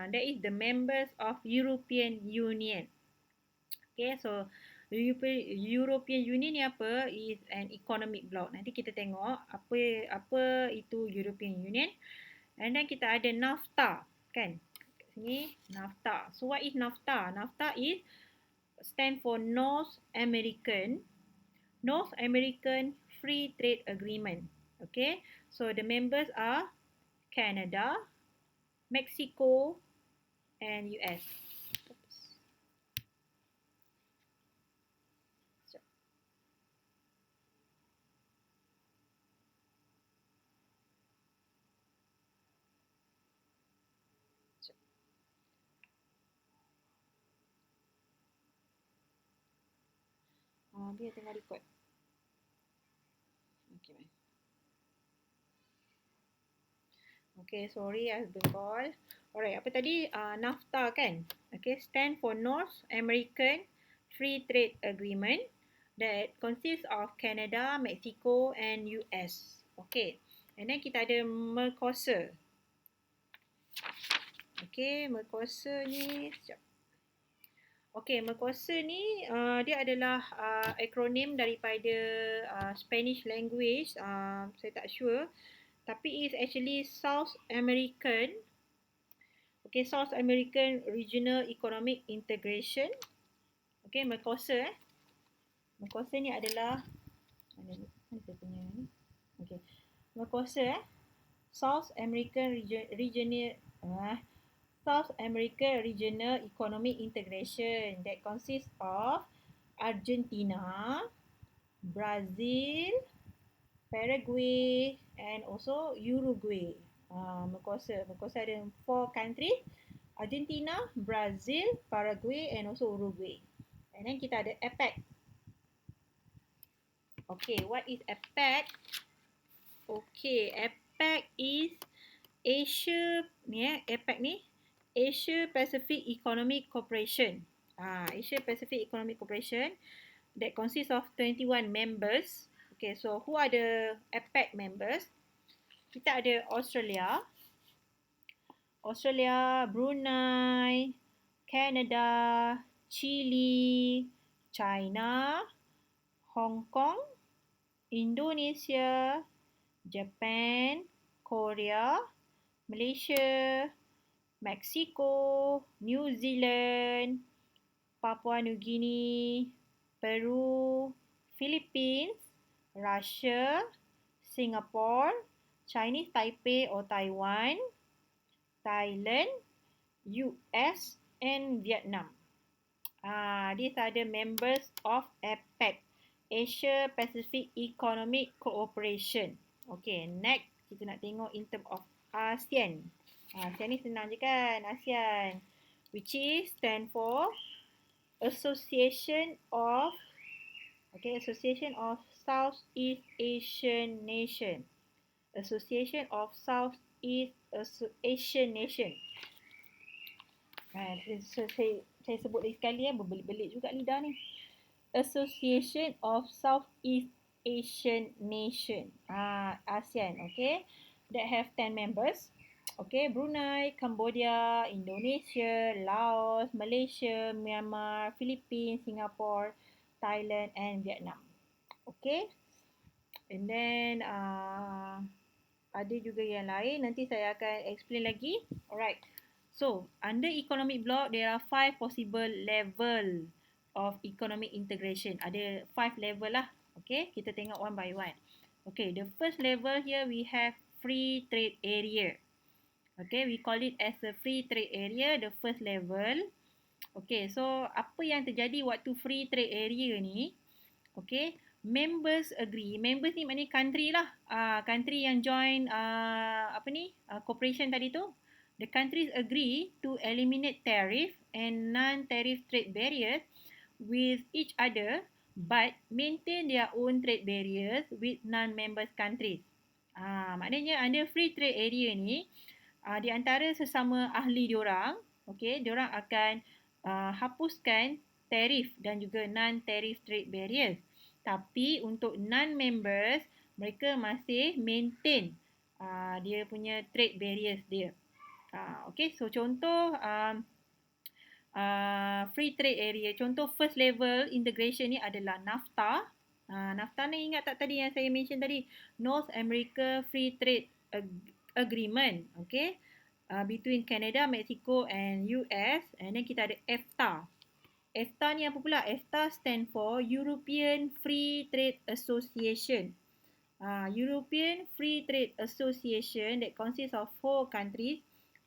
That is the members of European Union. Okay, so European Union ni apa? Is an economic bloc. Nanti kita tengok apa itu European Union. And then kita ada NAFTA, kan? Kat sini NAFTA. So what is NAFTA? NAFTA is stand for North American Free Trade Agreement. Okay, so the members are Canada, Mexico, and US. Dia tengah record. Okay, man. Okay, sorry I have been called. Alright, apa tadi? NAFTA kan? Okay, stand for North American Free Trade Agreement that consists of Canada, Mexico and US. Okay, and then kita ada Mercosur. Okay, Mercosur ni, sekejap. Okay, Mercosur ni dia adalah akronim daripada Spanish language. Saya tak sure. Tapi it's actually South American. Okay, South American Regional Economic Integration. Okay, Mercosur. Mercosur ni adalah mana saya punya ni? Okay, Mercosur South American Regional Economic Integration that consists of Argentina, Brazil, Paraguay and also Uruguay. Mercosur ada 4 country, Argentina, Brazil, Paraguay and also Uruguay. And then kita ada APEC. Okay, what is APEC? Okay, APEC is APEC ni Asia Pacific Economic Cooperation. Asia Pacific Economic Cooperation that consists of 21 members. Okay, so who are the APEC members? Kita ada Australia, Brunei, Canada, Chile, China, Hong Kong, Indonesia, Japan, Korea, Malaysia, Mexico, New Zealand, Papua New Guinea, Peru, Philippines, Russia, Singapore, Chinese Taipei or Taiwan, Thailand, US and Vietnam. These are the members of APEC, Asia Pacific Economic Cooperation. Okay, next kita nak tengok in term of ASEAN. ASEAN ni senang je kan, ASEAN, which is stand for Association of Southeast Asian Nation. Association of Southeast Asian Nation. Saya sebut lagi sekali berbelit-belit juga lidah ni. Association of Southeast Asian Nation. ASEAN, okay. That have 10 members. Okay, Brunei, Cambodia, Indonesia, Laos, Malaysia, Myanmar, Philippines, Singapore, Thailand and Vietnam. Okay. And then ada juga yang lain, nanti saya akan explain lagi. Alright. So, under economic bloc, there are 5 possible level of economic integration. Ada 5 level lah. Okay, kita tengok one by one. Okay, the first level here we have free trade area. Okay, we call it as a free trade area, the first level. Okay, so apa yang terjadi waktu free trade area ni? Okay, members agree. Members ni maknanya country lah. Country yang join cooperation tadi tu. The countries agree to eliminate tariff and non-tariff trade barriers with each other but maintain their own trade barriers with non-members countries. Maknanya under free trade area ni, di antara sesama ahli diorang, okay, diorang akan hapuskan tarif dan juga non-tarif trade barriers. Tapi untuk non-members, mereka masih maintain dia punya trade barriers dia. Okay, so contoh free trade area, contoh first level integration ni adalah NAFTA. NAFTA ni ingat tak tadi yang saya mention tadi? North America Free Trade Agreement, okay, between Canada, Mexico and US. And then kita ada EFTA. EFTA ni apa pula? EFTA stand for European Free Trade Association. European Free Trade Association that consists of 4 countries: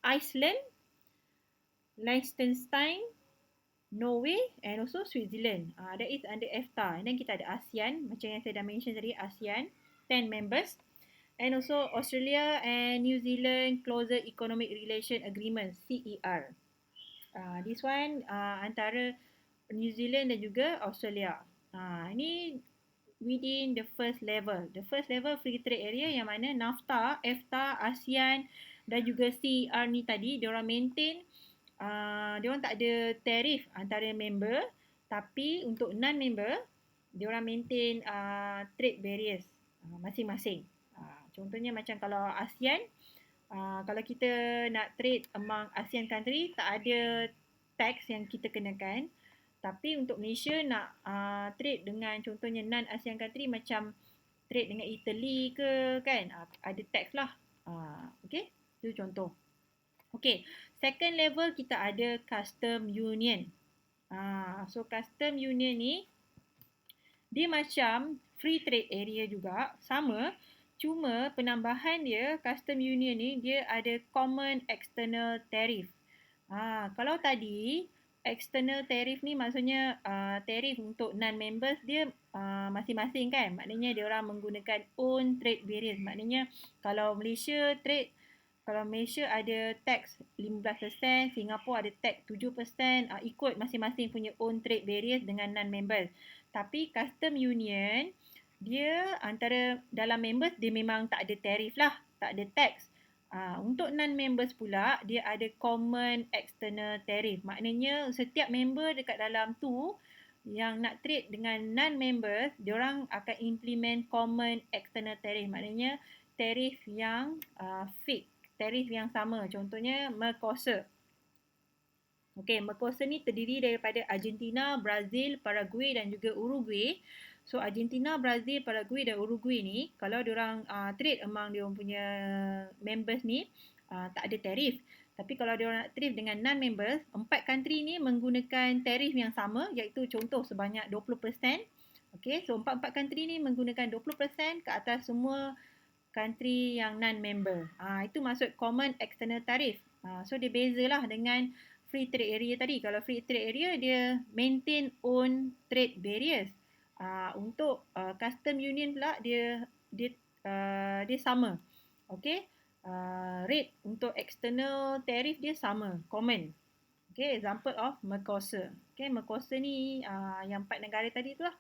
Iceland, Liechtenstein, Norway and also Switzerland. That is under EFTA. And then kita ada ASEAN, macam yang saya dah mention tadi, ASEAN, 10 members. And also Australia and New Zealand Closer Economic Relation Agreement, CER. This one antara New Zealand dan juga Australia. Ini within the first level. The first level free trade area yang mana NAFTA, EFTA, ASEAN dan juga CER ni tadi, diorang maintain diorang tak ada tarif antara member, tapi untuk non-member diorang maintain trade barriers masing-masing. Contohnya macam kalau ASEAN, kalau kita nak trade among ASEAN country, tak ada tax yang kita kenakan. Tapi untuk Malaysia nak trade dengan contohnya non-ASEAN country macam trade dengan Italy ke kan, ada tax lah. Okay, itu contoh. Okay, second level kita ada custom union. So custom union ni dia macam free trade area juga, sama. Cuma penambahan dia, custom union ni dia ada common external tariff. Kalau tadi external tariff ni maksudnya tarif untuk non-members dia masing-masing kan. Maknanya dia orang menggunakan own trade barriers. Maknanya kalau Malaysia ada tax 15%, Singapura ada tax 7%, ikut masing-masing punya own trade barriers dengan non-members. Tapi custom union, dia antara dalam members, dia memang tak ada tarif lah, tak ada tax. Untuk non-members pula, dia ada common external tariff. Maknanya setiap member dekat dalam tu yang nak trade dengan non-members, diorang akan implement common external tariff. Maknanya tarif yang fixed, tarif yang sama. Contohnya Mercosur. Okay, Mercosur ni terdiri daripada Argentina, Brazil, Paraguay dan juga Uruguay. So Argentina, Brazil, Paraguay dan Uruguay ni, kalau diorang trade among diorang punya members ni, tak ada tarif. Tapi kalau diorang nak trade dengan non-members, 4 country ni menggunakan tarif yang sama, iaitu contoh sebanyak 20%. Okay, so 4 country ni menggunakan 20% ke atas semua country yang non-member. Itu maksud common external tariff. So dia bezalah dengan free trade area tadi. Kalau free trade area dia maintain own trade barriers. Untuk custom union pula dia sama. Okay. Rate untuk external tariff dia sama, common. Okay, example of Mercosur. Okay, Mercosur ni yang 4 negara tadi tu lah.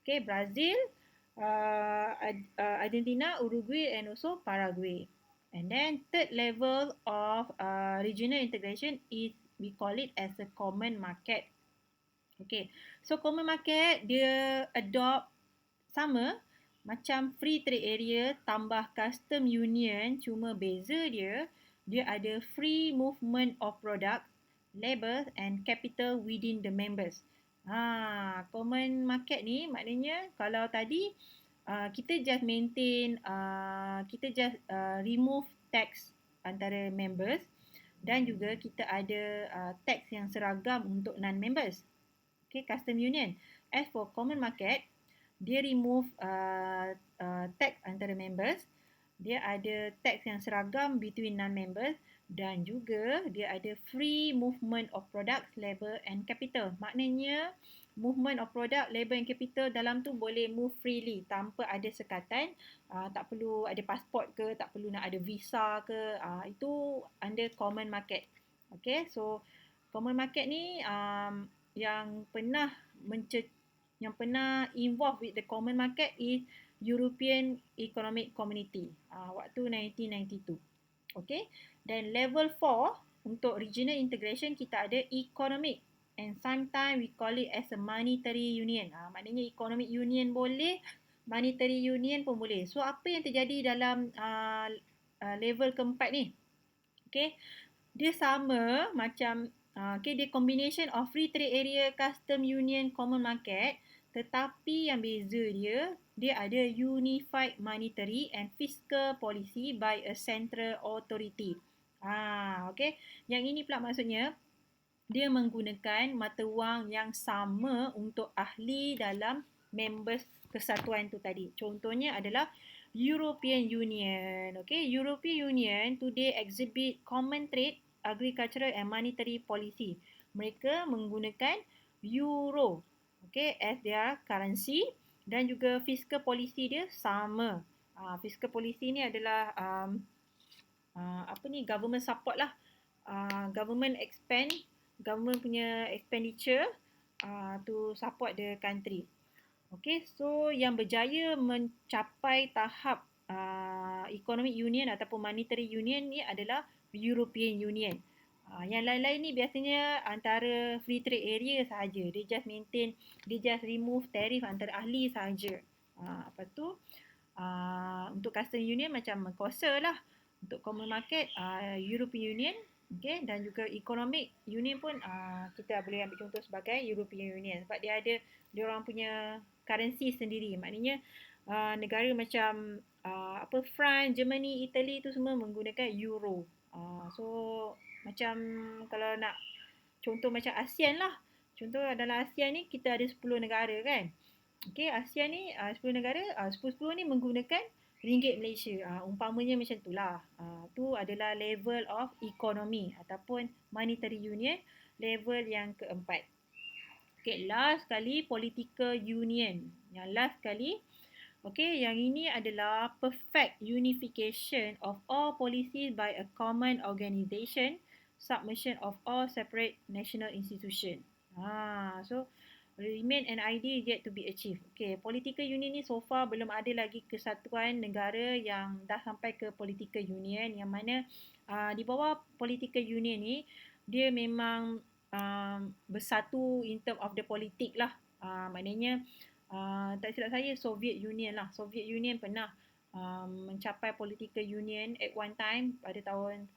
Okay, Brazil, Argentina, Uruguay and also Paraguay. And then third level of regional integration is we call it as a common market. Okay, so common market dia adopt sama macam free trade area tambah custom union, cuma beza dia ada free movement of product, labor and capital within the members. Common market ni maknanya kalau tadi kita just maintain, kita just remove tax antara members, dan juga kita ada tax yang seragam untuk non-members. Okay, custom union. As for common market, dia remove tax antara members, dia ada tax yang seragam between non-members, dan juga dia ada free movement of products, labor and capital. Maknanya movement of product, labor and capital dalam tu boleh move freely tanpa ada sekatan. Tak perlu ada pasport ke, tak perlu nak ada visa ke. Itu under common market. Okay, so common market ni yang pernah involved with the common market is European Economic Community waktu 1992. Okay, dan level 4 untuk regional integration kita ada economic, and sometimes we call it as a monetary union. Maknanya economic union boleh, monetary union pun boleh. So apa yang terjadi dalam level keempat ni? Okay, dia sama macam dia combination of free trade area, custom union, common market, tetapi yang beza dia ada unified monetary and fiscal policy by a central authority. Okay. Yang ini pula maksudnya dia menggunakan mata wang yang sama untuk ahli dalam members kesatuan tu tadi. Contohnya adalah European Union. Okay, European Union today exhibit common trade, agricultural and monetary policy. Mereka menggunakan euro, okay, as their currency, dan juga fiscal policy dia sama. Fiscal policy ni adalah government support lah. Government punya expenditure to support the country. Okay, so yang berjaya mencapai tahap economic union ataupun monetary union ni adalah European Union. Yang lain-lain ni biasanya antara free trade area sahaja. Dia just remove tarif antara ahli sahaja. Lepas tu untuk custom union macam Mercosur lah. Untuk common market European Union, okay, dan juga economic union pun kita boleh ambil contoh sebagai European Union sebab dia orang punya currency sendiri. Maknanya negara macam France, Germany, Italy tu semua menggunakan euro. So macam kalau nak contoh macam ASEAN lah. Contoh dalam ASEAN ni kita ada 10 negara kan. Okay, ASEAN ni 10 negara, 10 ni menggunakan ringgit Malaysia. Umpamanya macam itulah. Tu adalah level of economy ataupun monetary union, level yang keempat. Okay, last sekali political union. Yang last sekali, okay, yang ini adalah perfect unification of all policies by a common organisation, submission of all separate national institution. So remain an ideal yet to be achieved. Okay, political union ni so far belum ada lagi kesatuan negara yang dah sampai ke political union, yang mana di bawah political union ni dia memang bersatu in term of the politik lah. Maknanya tak silap saya Soviet Union lah. Soviet Union pernah mencapai political union at one time pada tahun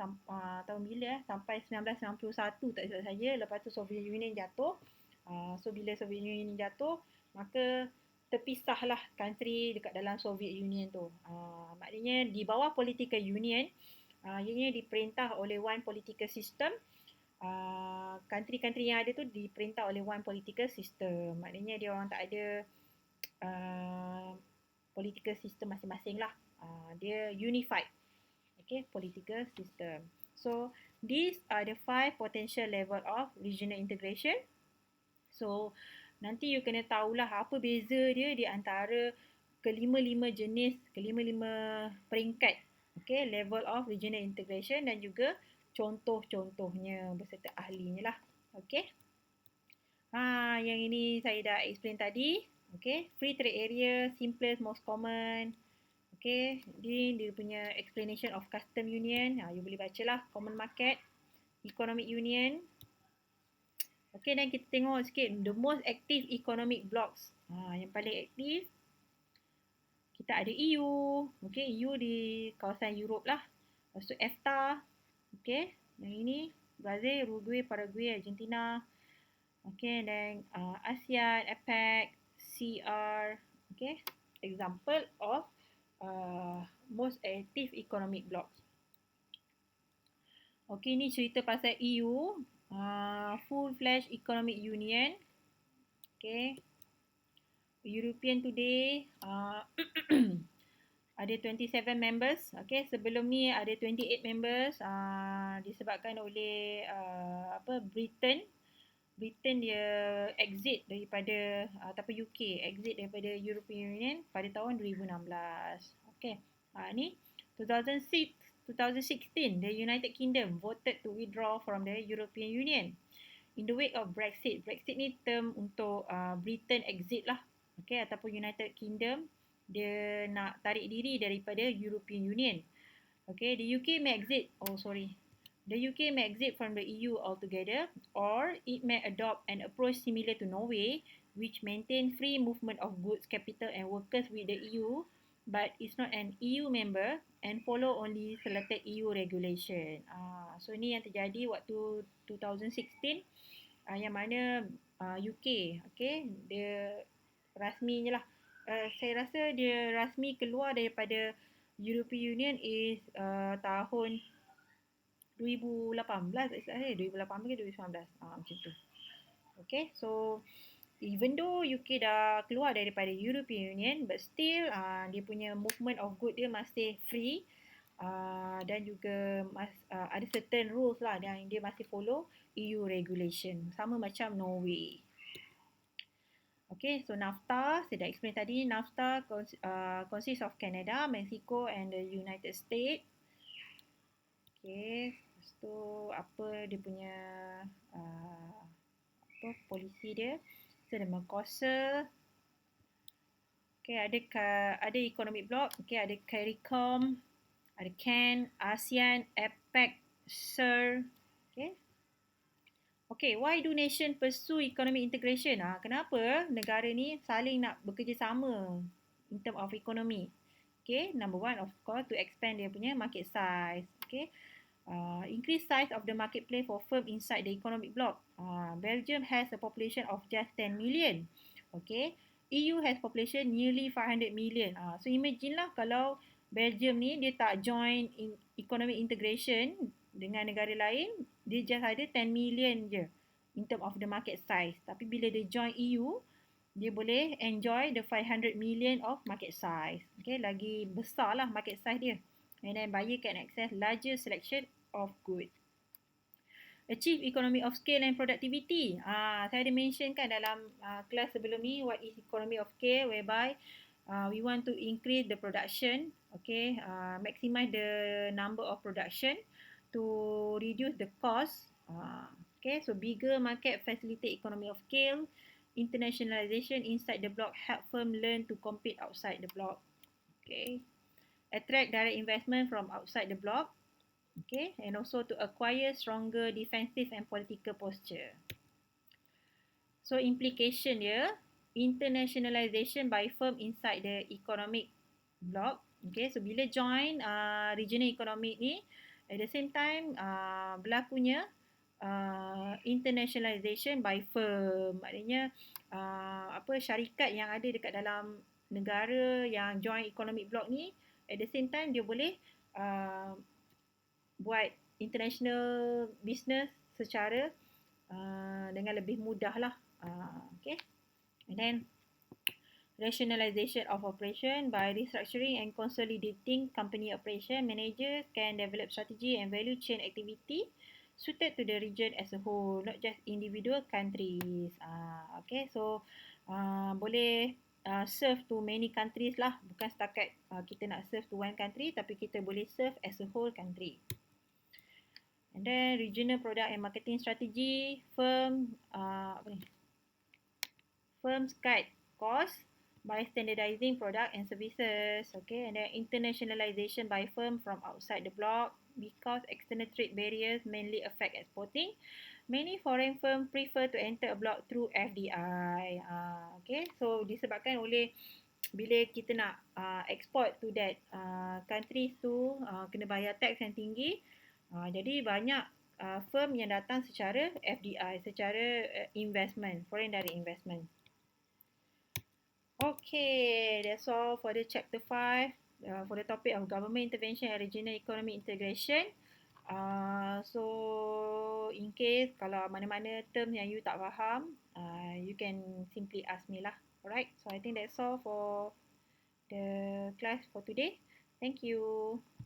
bila sampai 1991 tak silap saya. Lepas tu Soviet Union jatuh. So bila Soviet Union jatuh, maka terpisahlah country dekat dalam Soviet Union tu. Maknanya di bawah political union, ianya diperintah oleh one political system. Country-country yang ada tu diperintah oleh one political system. Maknanya dia orang tak ada political system masing-masing lah. Dia unified. Okay, political system. So these are the 5 potential level of regional integration. So nanti you kena tahulah apa beza dia di antara kelima-lima peringkat, okay, level of regional integration, dan juga contoh-contohnya beserta ahlinya lah. Okay. Yang ini saya dah explain tadi. Okay, free trade area, simplest, most common. Okay, dia punya explanation of custom union. You boleh baca lah. Common market, economic union. Okay, dan kita tengok sikit the most active economic blocks. Yang paling aktif kita ada EU. Okay, EU di kawasan Europe lah. Lepas tu EFTA. Okay, yang ini Brazil, Uruguay, Paraguay, Argentina. Okay, dan ASEAN, APEC, CR. Okay, example of most active economic blocs. Okay, ni cerita pasal EU, full-fledged economic union. Okay, European today ada 27 members. Okay, sebelum ni ada 28 members disebabkan oleh Britain. Britain dia exit daripada ataupun UK exit daripada European Union pada tahun 2016. Okay, ni 2016 the United Kingdom voted to withdraw from the European Union. In the wake of Brexit. Brexit ni term untuk Britain exit lah. Okay, ataupun United Kingdom dia nak tarik diri daripada European Union. Okay, the UK may exit. The UK may exit from the EU altogether, or it may adopt an approach similar to Norway, which maintain free movement of goods, capital and workers with the EU, but is not an EU member and follow only selected EU regulation. So ni yang terjadi waktu 2016, yang mana UK, okay, dia rasminya lah. Saya rasa dia rasmi keluar daripada European Union is tahun 2018, 2018 ke 2019, macam tu. Okay, so even though UK dah keluar daripada European Union, but still dia punya movement of good dia masih free, dan juga ada certain rules lah yang dia masih follow EU regulation, sama macam Norway. Okay, so NAFTA, saya dah explain tadi, NAFTA consists of Canada, Mexico and the United States. Okay, lepas tu apa dia punya polisi dia. So ada Mercosur. Okay, ada economic bloc. Okay, ada CARICOM, ada CAN, ASEAN, APEC, SUR. Okay. Okay, why do nation pursue economic integration? Kenapa negara ni saling nak bekerjasama in term of economy? Okay, number one, of course, to expand dia punya market size. Okay, increase size of the marketplace for firm inside the economic bloc. Belgium has a population of just 10 million. Okay, EU has population nearly 500 million. So imagine lah kalau Belgium ni dia tak join in economic integration dengan negara lain, dia just ada 10 million je in term of the market size. Tapi bila dia join EU, dia boleh enjoy the 500 million of market size. Okay, lagi besar lah market size dia. And then buyer can access larger selection of goods. Achieve economy of scale and productivity. Saya ada mention kan dalam kelas sebelum ni, what is economy of scale, whereby we want to increase the production, okay, maximize the number of production to reduce the cost. Okay, so bigger market facilitate economy of scale. Internationalization inside the bloc help firm learn to compete outside the bloc. Okay, attract direct investment from outside the bloc. Okay, and also to acquire stronger defensive and political posture. So implication dia, internationalization by firm inside the economic bloc. Okay, so bila join regional economic ni, at the same time berlakunya internationalization by firm. Maknanya syarikat yang ada dekat dalam negara yang join economic bloc ni, at the same time dia boleh buat international business secara dengan lebih mudah lah. Okay, and then rationalization of operation by restructuring and consolidating company operation. Managers can develop strategy and value chain activity suited to the region as a whole, not just individual countries. Okay, so boleh serve to many countries lah, bukan setakat kita nak serve to one country, tapi kita boleh serve as a whole country. And then regional product and marketing strategy. Firms cut cost by standardizing product and services. Okay, and then internationalization by firm from outside the bloc. Because external trade barriers mainly affect exporting, many foreign firms prefer to enter a bloc through FDI. Okay, so disebabkan oleh bila kita nak export to that countries tu kena bayar tax yang tinggi. Jadi banyak firm yang datang secara FDI, secara investment, foreign direct investment. Okay, that's all for the chapter 5 for the topic of government intervention and regional economic integration. So in case kalau mana-mana term yang you tak faham, you can simply ask me lah. Alright, so I think that's all for the class for today. Thank you.